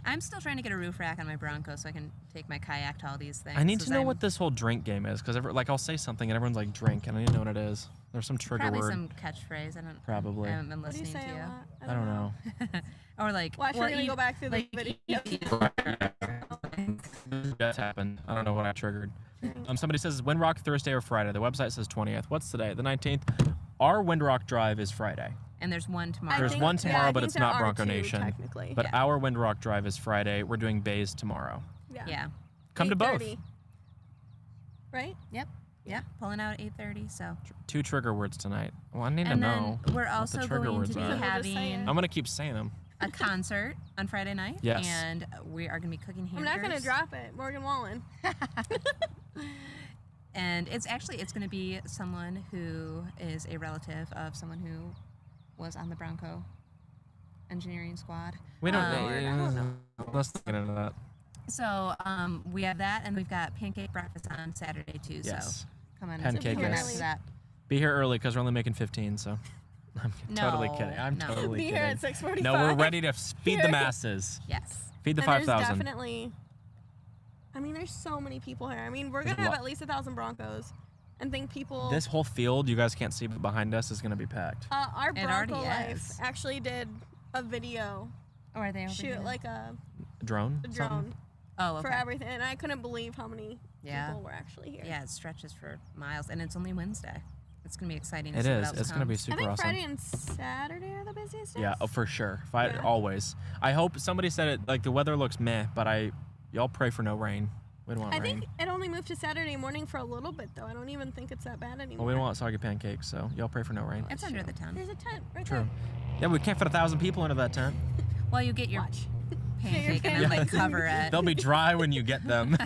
I'm still trying to get a roof rack on my Bronco so I can take my kayak to all these things. I need to 'cause know I'm what this whole drink game is, because like I'll say something and everyone's like drink, and I need to know what it is. There's some trigger probably word. some catchphrase. I don't. Probably. I haven't been What do you listening say to a you. lot? I don't know. Or like. Watch, we're gonna go back through the like, video. That's happened. I don't know what I triggered. Somebody says Windrock Thursday or Friday. The website says 20th. What's today? The 19th. Our Windrock drive is Friday. And there's one tomorrow. There's one tomorrow, I but think it's there not are Bronco two, Nation. Technically. But Yeah. our Windrock drive is Friday. We're doing bays tomorrow. Yeah. Come to both. 8:30. Right? Yep. Yeah. Pulling out at 8:30. So. Two trigger words tonight. Well, I need to And know. then we're what also the trigger going words to be are. We'll just say having it. I'm gonna keep saying them. a concert on Friday night. Yes. And we are going to be cooking I'm hamburgers. not gonna drop it. Morgan Wallen. And it's going to be someone who is a relative of someone who was on the Bronco engineering squad. We don't. I don't know. Let's not get into that. So we have that, and we've got pancake breakfast on Saturday too. Yes. So come on, Pancake join guys. us for that. Be here early because we're only making 15. So I'm totally No, kidding. I'm no. totally Be kidding. here at 6:45. No, we're ready to feed the masses. Yes. Feed the And there's 5,000. definitely. I mean, there's so many people here. I mean, we're There's gonna a have lot. at least 1,000 Broncos, and think people. This whole field, you guys can't see, but behind us is going to be packed. Our It Bronco already Life is. actually did a video Or are they over shoot, here? like a Drone? drone Something? Oh, for okay. everything, and I couldn't believe how many Yeah. people were actually here. Yeah, it stretches for miles, and it's only Wednesday. It's gonna be exciting. To It see what is. else It's going to be comes. I super think awesome. Friday and Saturday are the busiest days. Yeah, oh, for sure. Yeah. Always. I hope somebody said it, like the weather looks meh, but y'all pray for no rain. We don't want I rain. think it only moved to Saturday morning for a little bit, though. I don't even think it's that bad anymore. Well, we don't want soggy pancakes, so y'all pray for no rain. It's under the tent. There's a tent right True. there. Yeah, we can't fit 1,000 people into that tent. Well, you get your Watch. pancake and then like cover it. They'll be dry when you get them.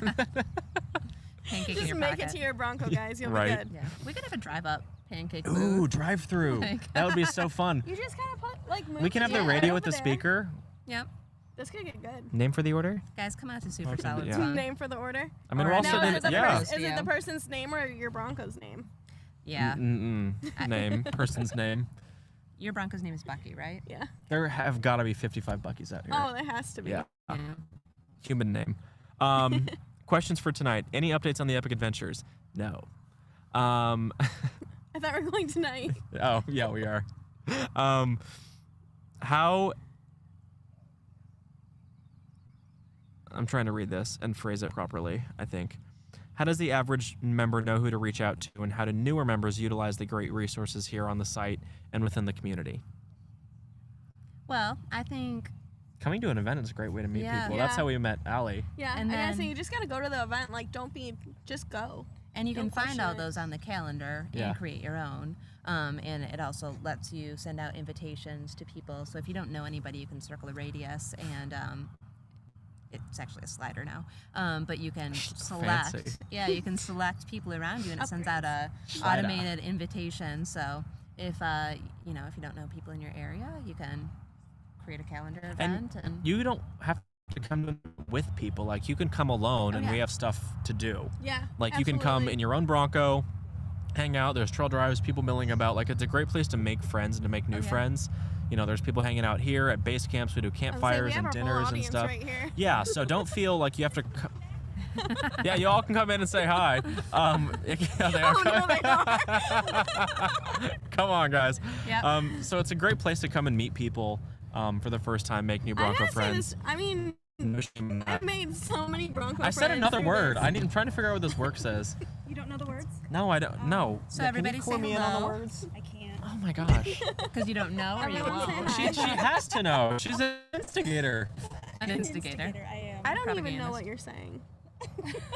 Pancake in Just your make pocket. it to your Bronco, guys. You'll Right. be good. Yeah, we could have a drive-up pancake Ooh, booth. drive-through. Like- That would be so fun. You just kind of put, like, move We can have it the right radio over with the there. speaker. Yep. This could get good. Name for the order? Guys, come out to Super Okay, Solid. yeah. Fun. Name for the order. I mean, Or we're now also Now, it's is it, a yeah. person. is it the person's name or your Bronco's name? Yeah. Name, person's name. Your Bronco's name is Bucky, right? Yeah. There have got to be 55 Buckies out here. Oh, there has to be. yeah. Yeah. Human name. Questions for tonight. Any updates on the Epic Adventures? No. I thought we were going tonight. Oh, yeah, we are. How... I'm trying to read this and phrase it properly, I think. How does the average member know who to reach out to, and how do newer members utilize the great resources here on the site and within the community? Well, I think Coming to an event is a great way to meet Yeah. people. That's Yeah. how we met Allie. Yeah. And And I then- say you just got to go to the event. Like, just go. and you can Don't find question all it. those on the calendar Yeah. and create your own. And it also lets you send out invitations to people. So if you don't know anybody, you can circle a radius and it's actually a slider now. But you can select. Fancy. Yeah, you can select people around you, and it sends out a Slider. automated invitation. So if if you don't know people in your area, you can create a calendar event and You don't have to come with people. Like, you can come alone, Oh, and yeah. we have stuff to do. Yeah. Like, you can come absolutely. in your own Bronco, hang out. There's trail drives, people milling about. Like, it's a great place to make friends and to make new Oh, yeah. friends. You know, there's people hanging out here at base camps. We do I was gonna say, we campfires have and our whole dinners and audience stuff. Right here. Yeah, so don't feel like you have to. Yeah, you all can come in and say hi. Yeah, they are. Oh, no, they are. Come on, guys. Yep. So it's a great place to come and meet people for the first time, make new I Bronco gotta say friends. this. I mean, No shame in that. I've made so many Bronco I friends. said another through word. this. I'm trying to figure out what this work says. You don't know the words? No, I don't. No. So Yeah, everybody can you say clue me in on the hello. words? I can't. Oh my gosh. because you don't know or you Everyone say won't. hi. She has to know. She's an instigator. An instigator. I am. I don't even know propagandist. what you're saying.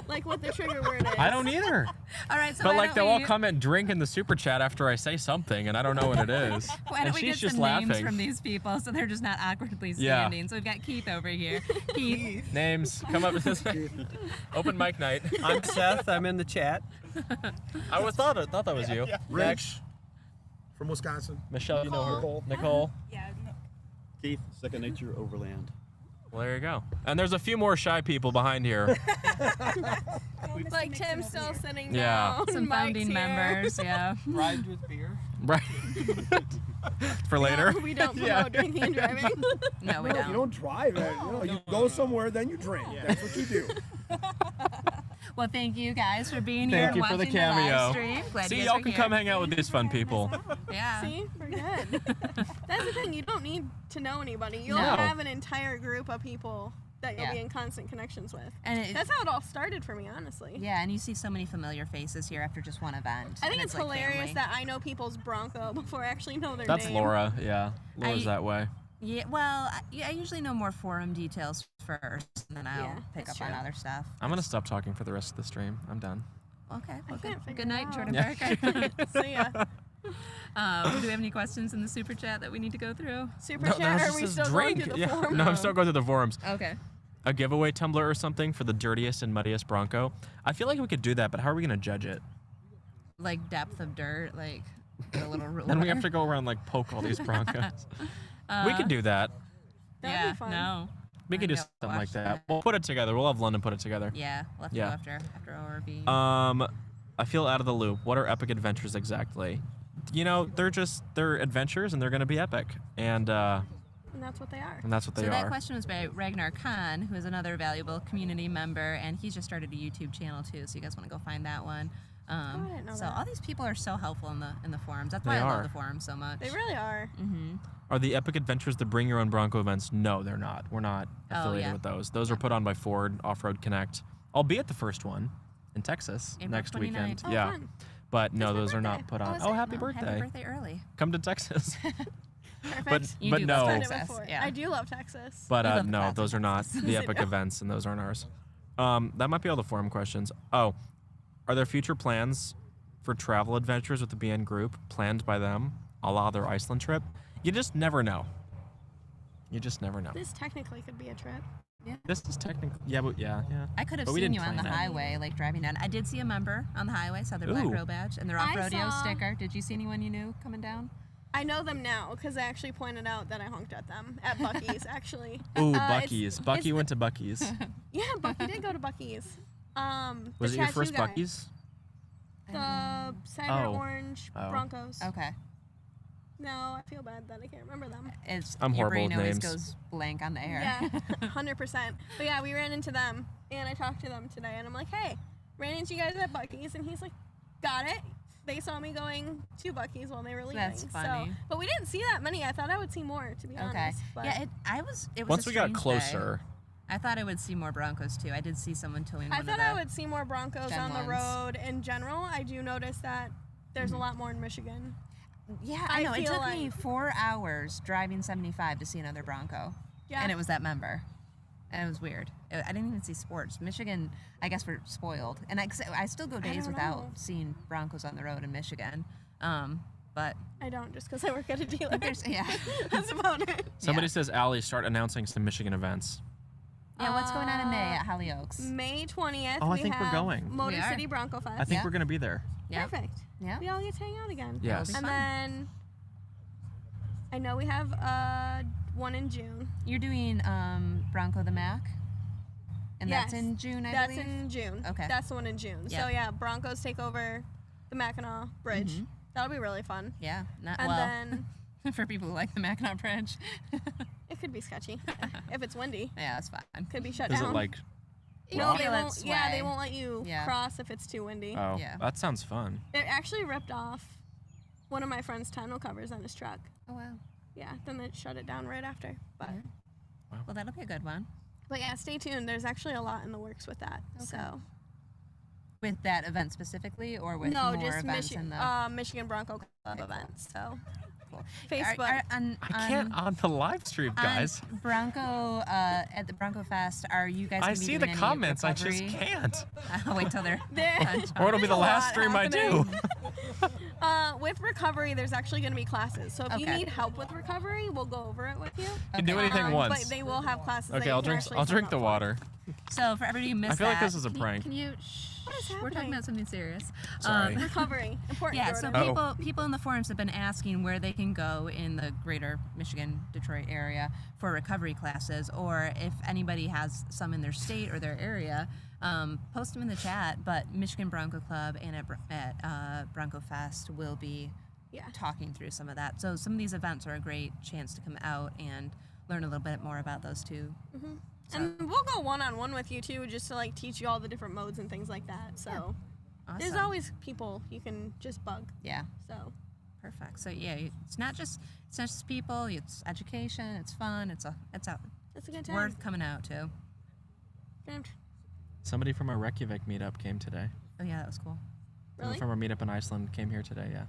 Like what the trigger word is. I don't either. All right, so But why like don't they'll all we- come and drink in the super chat after I say something, and I don't know what it is. Why and don't we she's get just some names laughing. from these people so they're just not awkwardly Yeah. standing? So we've got Keith over here. Keith. Names. Come up with this. Open mic night. I'm Seth. I'm in the chat. I was thought that was you. Rich from Wisconsin. Michelle, you know her. Nicole. Nicole. Yeah. No. Keith, Second Nature Overland. Well, there you go. And there's a few more shy people behind here. Like Tim's still sitting Yeah. down. Some Mike's founding here. members, yeah. Ride with beer. Right. For later. No, we don't promote Yeah. drinking and driving. No, we No, don't. you don't drive it. You go somewhere, then you drink. That's what you do. Well, thank you guys for being Thank here you and for the watching the live cameo. stream. Glad See, you guys y'all were can here. come hang out with these fun people. Yeah. See, we're good. That's the thing. You don't need to know anybody. You'll No. have an entire group of people that you'll Yeah. be in constant connections with. And That's how it all started for me, honestly. yeah, and you see so many familiar faces here after just one event. I think and it's like hilarious family. that I know people's Bronco before I actually know their That's name. Laura. Yeah. Laura's that way. Yeah, well, I usually know more forum details first, and then I'll Yeah, pick up that's on true. other stuff. I'm going to stop talking for the rest of the stream. I'm done. Okay, well, can't figure good night, it Jordan out. Parker. See ya. Do we have any questions in the super chat that we need to go through? Super No, chat, no, or it are just we says still drink. going to the Yeah. forum? No, I'm still going to the forums. Okay. A giveaway tumbler or something for the dirtiest and muddiest Bronco. I feel like we could do that, but how are we going to judge it? Like depth of dirt, like a little ruler. Then we have to go around like poke all these Broncos. We could do that. That would be fun. No. We could do Go something like watch that. We'll put it together. We'll have London put it together. Yeah, we'll have to Yeah. go after ORV. I feel out of the loop. What are epic adventures exactly? You know, they're adventures and they're going to be epic. And And that's what they are. that's what they So that are. question was by Ragnar Khan, who is another valuable community member, and he's just started a YouTube channel too. So you guys want to go find that one. I didn't know So that. all these people are so helpful in the forums. That's why They I are. love the forums so much. They really are. Are the epic adventures the bring your own Bronco events? No, they're not. We're not affiliated yeah. with those. Those are put on by Ford Off-Road Connect. I'll be at the first one in Texas April next 29th. weekend. Oh, yeah. fun. But no, It's my those are not birthday. put on. is Oh, it? happy Well, birthday. Happy birthday early. Come to Texas. Perfect. You but do no. love I've done it Texas, before. yeah. I do love Texas. But We love the no, classic those are not Texas. the I epic know. events, and those aren't ours. That might be all the forum questions. Oh, are there future plans for travel adventures with the BN group planned by them, a la their Iceland trip? You just never know. You just never know. This technically could be a trip. This is technically, yeah. I could have But we seen didn't you on the plan that. highway, like driving down. I did see a member on the highway, saw their black Ooh. row badge and their I off-rodeo saw- sticker. Did you see anyone you knew coming down? I know them now because I actually pointed out that I honked at them at Buc-ee's, actually. Ooh, it's- Buc-ee's. Bucky it's went to Buc-ee's. Yeah, Bucky did go to Buc-ee's. Was the it your tattoo first guy. Buc-ee's? The cyber Oh. orange Oh. Broncos. Okay. No, I feel bad that I can't remember them. It's I'm your horrible brain with always names. goes blank on the air. Yeah, 100%. But yeah, we ran into them, and I talked to them today, and I'm like, hey, ran into you guys at Buc-ee's, and he's like, got it. They saw me going to Buc-ee's while they were leaving. That's funny. So, but we didn't see that many. I thought I would see more, to be Okay. honest. But Yeah, it was Once a we got strange day. closer, I thought I would see more Broncos too. I did see someone towing I one thought of the I would see more Broncos Gen on the ones. road in general. I do notice that there's a lot more in Michigan. Yeah, I I know. It feel took me like- 4 hours driving 75 to see another Bronco. Yeah. And it was that member. And it was weird. I didn't even see sports. Michigan, I guess we're spoiled. And I still go days don't without know. seeing Broncos on the road in Michigan. But I don't, just because I work at a dealer. yeah. That's about it. somebody says, Allie, start announcing some Michigan events. Yeah, what's going on in May at Hollyoaks? May 20th, Oh, I we think we're have going. Motor We are. City Bronco Fest. I think Yeah. we're going to be there. Yep. Perfect. Yeah. We all get to hang out again. Yes. be And fun. then I know we have one in June. You're doing Bronco the Mac? And that's Yes, in June, I That's believe? in June. Okay. That's the one in June. Yeah. So yeah, Broncos take over the Mackinac Bridge. Mhm. That'll be really fun. Yeah. Not, And well, then for people who like the Mackinac Bridge. it could be sketchy if it's windy. Yeah, that's fine. Could be shut Is down. it like, No, rock? they Feel it won't. Yeah, they sway. won't let you Yeah. cross if it's too windy. oh, Yeah. that sounds fun. It actually ripped off one of my friend's tonneau covers on his truck. Oh, wow. Yeah, then they shut it down right after. But Yeah. Well, that'll be a good one. yeah, stay tuned. There's actually a lot in the works with that. Okay. So With that event specifically, or with no, more just events in the Michigan Bronco Club Okay, cool. events. So cool. Facebook. I can't on the live stream, guys. On Bronco at the Bronco Fest, are you guys? I gonna be see the doing any comments. I just recovery? can't. I'll wait till they're. There- Or it'll be There's the a last lot stream I do. happening. With recovery, there's actually going to be classes. So if you Okay. need help with recovery, we'll go over it with you. Can do anything But once. they will have classes. that Okay, you I'll can drink. actually I'll sign drink up the for. water. So for everybody who missed I feel like that, this is a prank. Can you? What is We're talking happening? about something serious. Sorry. Recovery. Important. Yeah, so Jordan. people in the forums have been asking where they can go in the greater Michigan, Detroit area for recovery classes, or if anybody has some in their state or their area, post them in the chat. But Michigan Bronco Club and at Bronco Fest will be Yeah. talking through some of that. So some of these events are a great chance to come out and learn a little bit more about those two. And we'll go one-on-one with you too, just to like teach you all the different modes and things like that. So there's Awesome. always people you can just bug. Yeah. So Perfect. So yeah, it's not just people. It's education. It's fun. It's it's a good time. worth coming out to. And- Somebody from our Reykjavik meetup came today. Oh yeah, that was cool. Really? From our meetup in Iceland came here today. Yeah.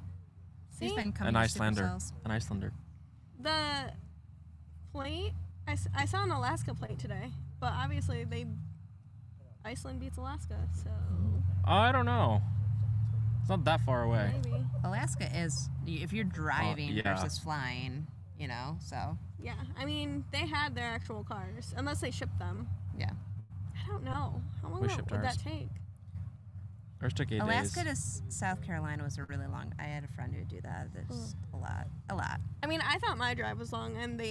He's See? been coming An to Super Icelander. Cells. An Icelander. The plate, I saw an Alaska plate today, but obviously Iceland beats Alaska, so I don't know. It's not that far away. maybe. Alaska is if you're driving yeah. versus flying, so Yeah, I mean, they had their actual cars, unless they shipped them. yeah. I don't know. How long We would shipped that ours. take? Ours took 8 Alaska days. to South Carolina was a really long. I had a friend who would do that. There's a lot. I mean, I thought my drive was long, and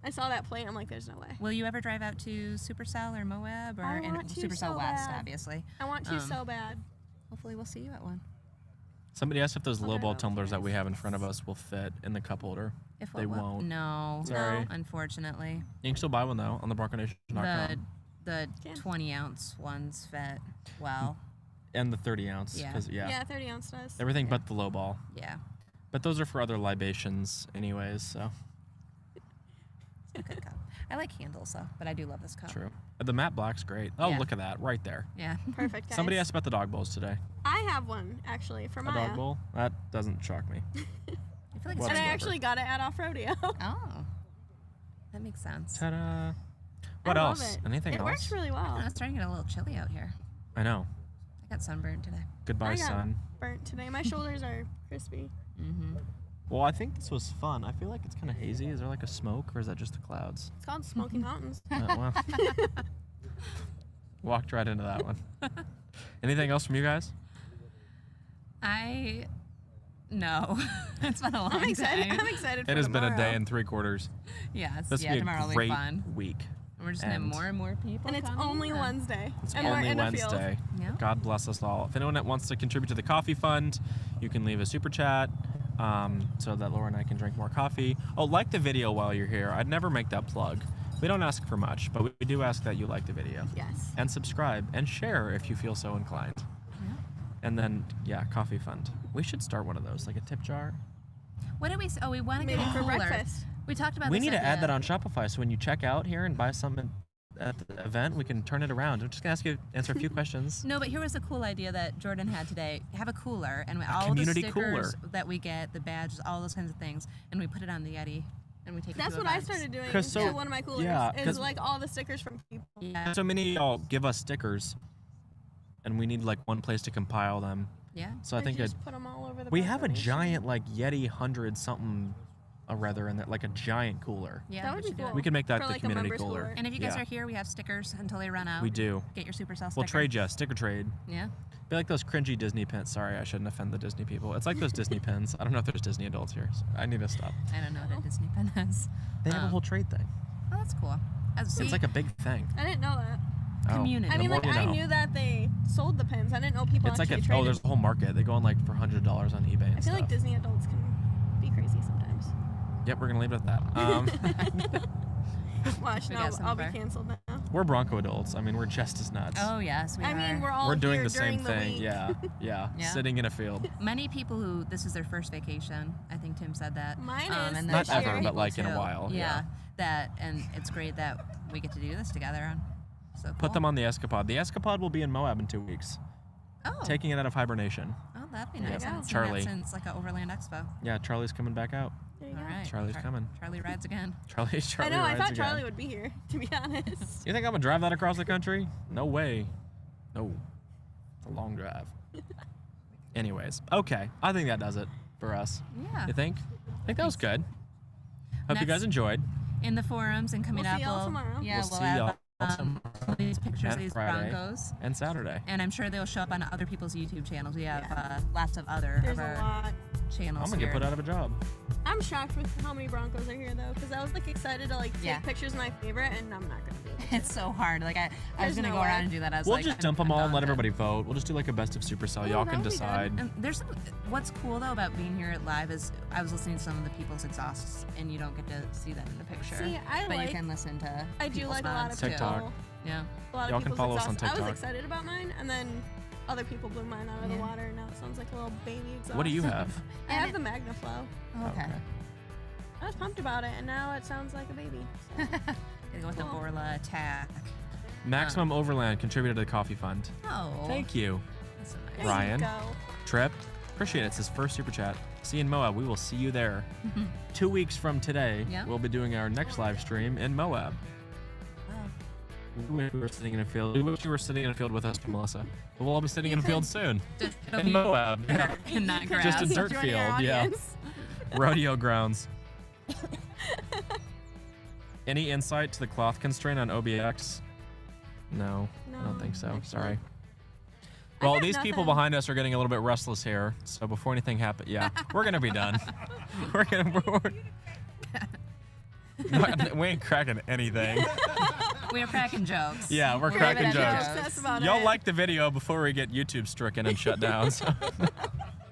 I saw that plate. I'm like, there's no way. Will you ever drive out to Supercell or Moab or I want to Supercell so West, bad. obviously? I want to so bad. Hopefully, we'll see you at one. Somebody asked if those Okay. lowball tumblers that we have in front of us will fit in the cup holder. If They won't. No. Sorry. No, unfortunately. You can still buy one though on the bronconation.com. The Yeah. 20-ounce ones fit well. And the 30 ounce. Yeah. 'cause, Yeah, 30 ounce does. Everything but the lowball. Yeah. But those are for other libations anyways, so It's a good cup. I like handles though, but I do love this cup. true. The matte black's great. Oh, Yeah. look at that right there. Yeah. Perfect, guys. Somebody asked about the dog bowls today. I have one, actually, for A Maya. dog bowl? That doesn't shock me. I feel like it's And I Whatsoever. actually got it at Off-Rodeo. Oh. That makes sense. Ta-da. What I love else? it. Anything It else? works really I well. don't know, it's starting to get a little chilly out here. I know. I got sunburned today. Goodbye, I got sun. burnt today. My shoulders are crispy. Mm-hmm. Well, I think this was fun. I feel like it's kind of hazy. Is there like a smoke, or is that just the clouds? It's called Smoky Mountains. Well, walked right into that one. Anything else from you guys? No. It's been a long I'm excited. time. I'm excited for It has been a day tomorrow. and 3/4. Yes. This yeah, will be tomorrow a will great be fun. week. And we're just going to have And- more and more people. And it's coming, only Wednesday. It's and we're only in a field. Wednesday. Yeah. God bless us all. If anyone that wants to contribute to the coffee fund, you can leave a super chat so that Laura and I can drink more coffee. Oh, like the video while you're here. I'd never make that plug. We don't ask for much, but we do ask that you like the video. Yes. And subscribe and share if you feel so inclined. Yeah. And then, yeah, coffee fund. We should start one of those, like a tip jar. What did we say? Oh, we want to Maybe get a for cooler. breakfast. We talked about We this need to idea. add that on Shopify so when you check out here and buy something at the event, we can turn it around. I'm just going to answer a few questions. No, but here was a cool idea that Jordan had today. Have a cooler and all the community stickers cooler. that we get, the badges, all those kinds of things, and we put it on the Yeti and we take it That's to what I events. started doing 'Cause so- to one of my coolers. yeah, is 'cause- like all the stickers from people. Yeah. So many of y'all give us stickers, and we need like one place to compile them. Yeah. So I think just put them all over the we have a Bronco Nation. giant like Yeti 100 something or rather in there, like a giant cooler. Yeah. That would be should do cool. it. We can make that For, the like, a community members cooler. cooler. And if you guys Yeah. are here, we have stickers until they run out. We do. Get your Supercell sticker. We'll trade you, sticker trade. Yeah. Be like those cringy Disney pins. Sorry, I shouldn't offend the Disney people. It's like those Disney pins. I don't know if there's Disney adults here. So I need to stop. I don't know what a Disney pin is. They have a whole trade thing. Oh, that's cool. See, It's like a big thing. I didn't know that. Oh, Community. I the mean, more like, you I know. knew that they sold the pins. I didn't know people It's like actually a, traded. there's a whole market. They go on like for $100 on eBay and I feel stuff. like Disney adults can be crazy sometimes. Yep, we're gonna leave it at that. Watch, We now got some I'll be fire. canceled now. We're Bronco adults. I mean, we're just as nuts. Oh, yes, we I are. mean, we're all We're doing here the same during the thing. week. Yeah, yeah, Yeah. sitting in a field. Many people who this is their first vacation. I think Tim said that. Mine is and this Not there's year. ever, but people like in a too. while. Yeah, that and it's great that we get to do this together. So cool. Put them on the Escapade. The Escapade will be in Moab in 2 weeks. Oh, Taking it out of hibernation. oh, that'd be Yeah. nice. I haven't seen Charlie. that since like an Overland Expo. Yeah, Charlie's coming back out. There you All go. right, Charlie's coming. Charlie rides again. Charlie I know. I rides thought again. Charlie would be here, to be honest. You think I'm gonna drive that across the country? No way. No. It's a long drive. Anyways, okay. I think that does it for us. Yeah. You think? I think that was good. Hope you Next- guys enjoyed. In the forums and coming We'll up, see y'all tomorrow. yeah, We'll we'll see have y'all all these pictures of and these Friday. Broncos, And Saturday. and I'm sure they'll show up on other people's YouTube channels. We have Yeah. lots of other There's of a our lot. channels I'm gonna here. get put out of a job. I'm shocked with how many Broncos are here, though, because I was like excited to like take Yeah. pictures of my favorite, and I'm not gonna be able to. It's so hard. Like I was There's gonna no go around way. and do that. I was We'll like, just I'm- dump them I'm all and let daunted. everybody vote. We'll just do like a best of Supercell. Oh, Y'all that can would be good. decide. And there's some, what's cool though about being here live is I was listening to some of the people's exhausts, and you don't get to see them in the picture. See, I but like. you can listen to. I do people's like a lot of mods, TikTok. people. Yeah. A lot Y'all of can people's follow us on exhaust. I was TikTok. excited about mine, and then other people blew mine out of the Yeah. water, and now it sounds like a little baby exhaust. What do you have? I have the MagnaFlow. Oh, okay. I was pumped about it, and now it sounds like a baby. So. Gotta go with the Cool. Borla attack. Maximum Overland contributed to the coffee fund. Oh. Thank you. That's so nice. There Ryan. you go. Trip. Appreciate it. It's his first super chat. See you in Moab. We will see you there. 2 weeks from today, Yeah. we'll be doing our next live stream in Moab. Wow. We wish we were sitting in a field. We wish you were sitting in a field with us, Melissa. But we'll all be sitting in a field soon. It'll In be Moab. Yeah. and not grass. Just a dirt Join your field. Yeah. audience. Rodeo grounds. Any insight to the cloth constraint on OBX? No, I don't think so. actually. Sorry. Well, got these people nothing. behind us are getting a little bit restless here. So before anything happens, yeah, we're gonna be done. We're we ain't cracking anything. We're cracking jokes. Yeah, we're We're cracking giving it jokes. jokes. That's about Y'all it. like the video before we get YouTube stricken and shut down. So.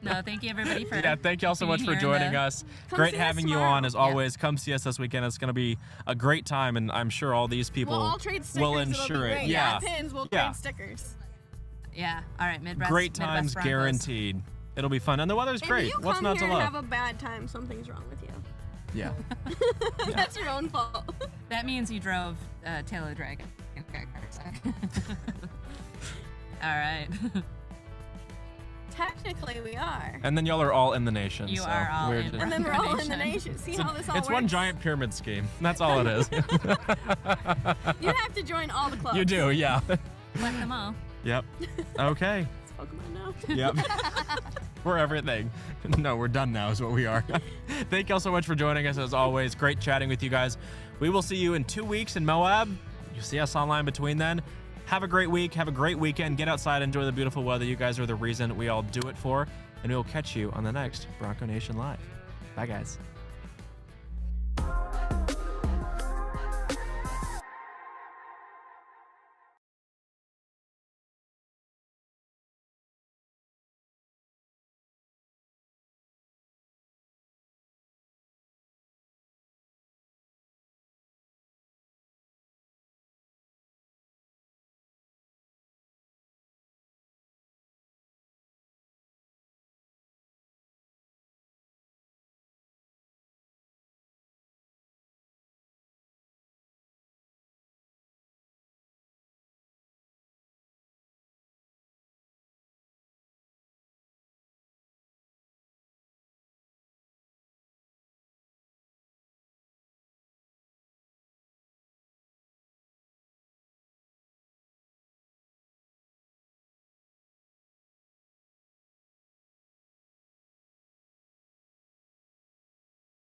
No, thank you everybody for. Yeah, thank y'all so being much for here joining and, us. Come Great see us having you tomorrow. on as always. Come see us this weekend. It's going to be a great time, and I'm sure all these people We'll all trade stickers. will It'll be ensure it. great. Yeah, Pins. We'll Yeah. trade stickers. Yeah. All right. Midwest. great Midwest times Broncos. guaranteed. It'll be fun, and the weather's great. If you What's come not here to and love? have a bad time, something's wrong with you. Yeah. That's your own fault. That means you drove Tail of the Dragon. All right. Technically, we are. And then y'all are all in the nation. You so are all we're in just- And then we're all in the Nation. nation. See how this all It's works? one giant pyramid scheme. That's all it is. You have to join all the clubs. You do, yeah. Let them all. Yep. Okay. It's Pokemon now. Yep. We're everything. No, we're done now is what we are. Thank y'all so much for joining us as always. Great chatting with you guys. We will see you in 2 weeks in Moab. You see us online between then. Have a great week. Have a great weekend. Get outside. Enjoy the beautiful weather. You guys are the reason we all do it for. And we will catch you on the next Bronco Nation Live. Bye, guys.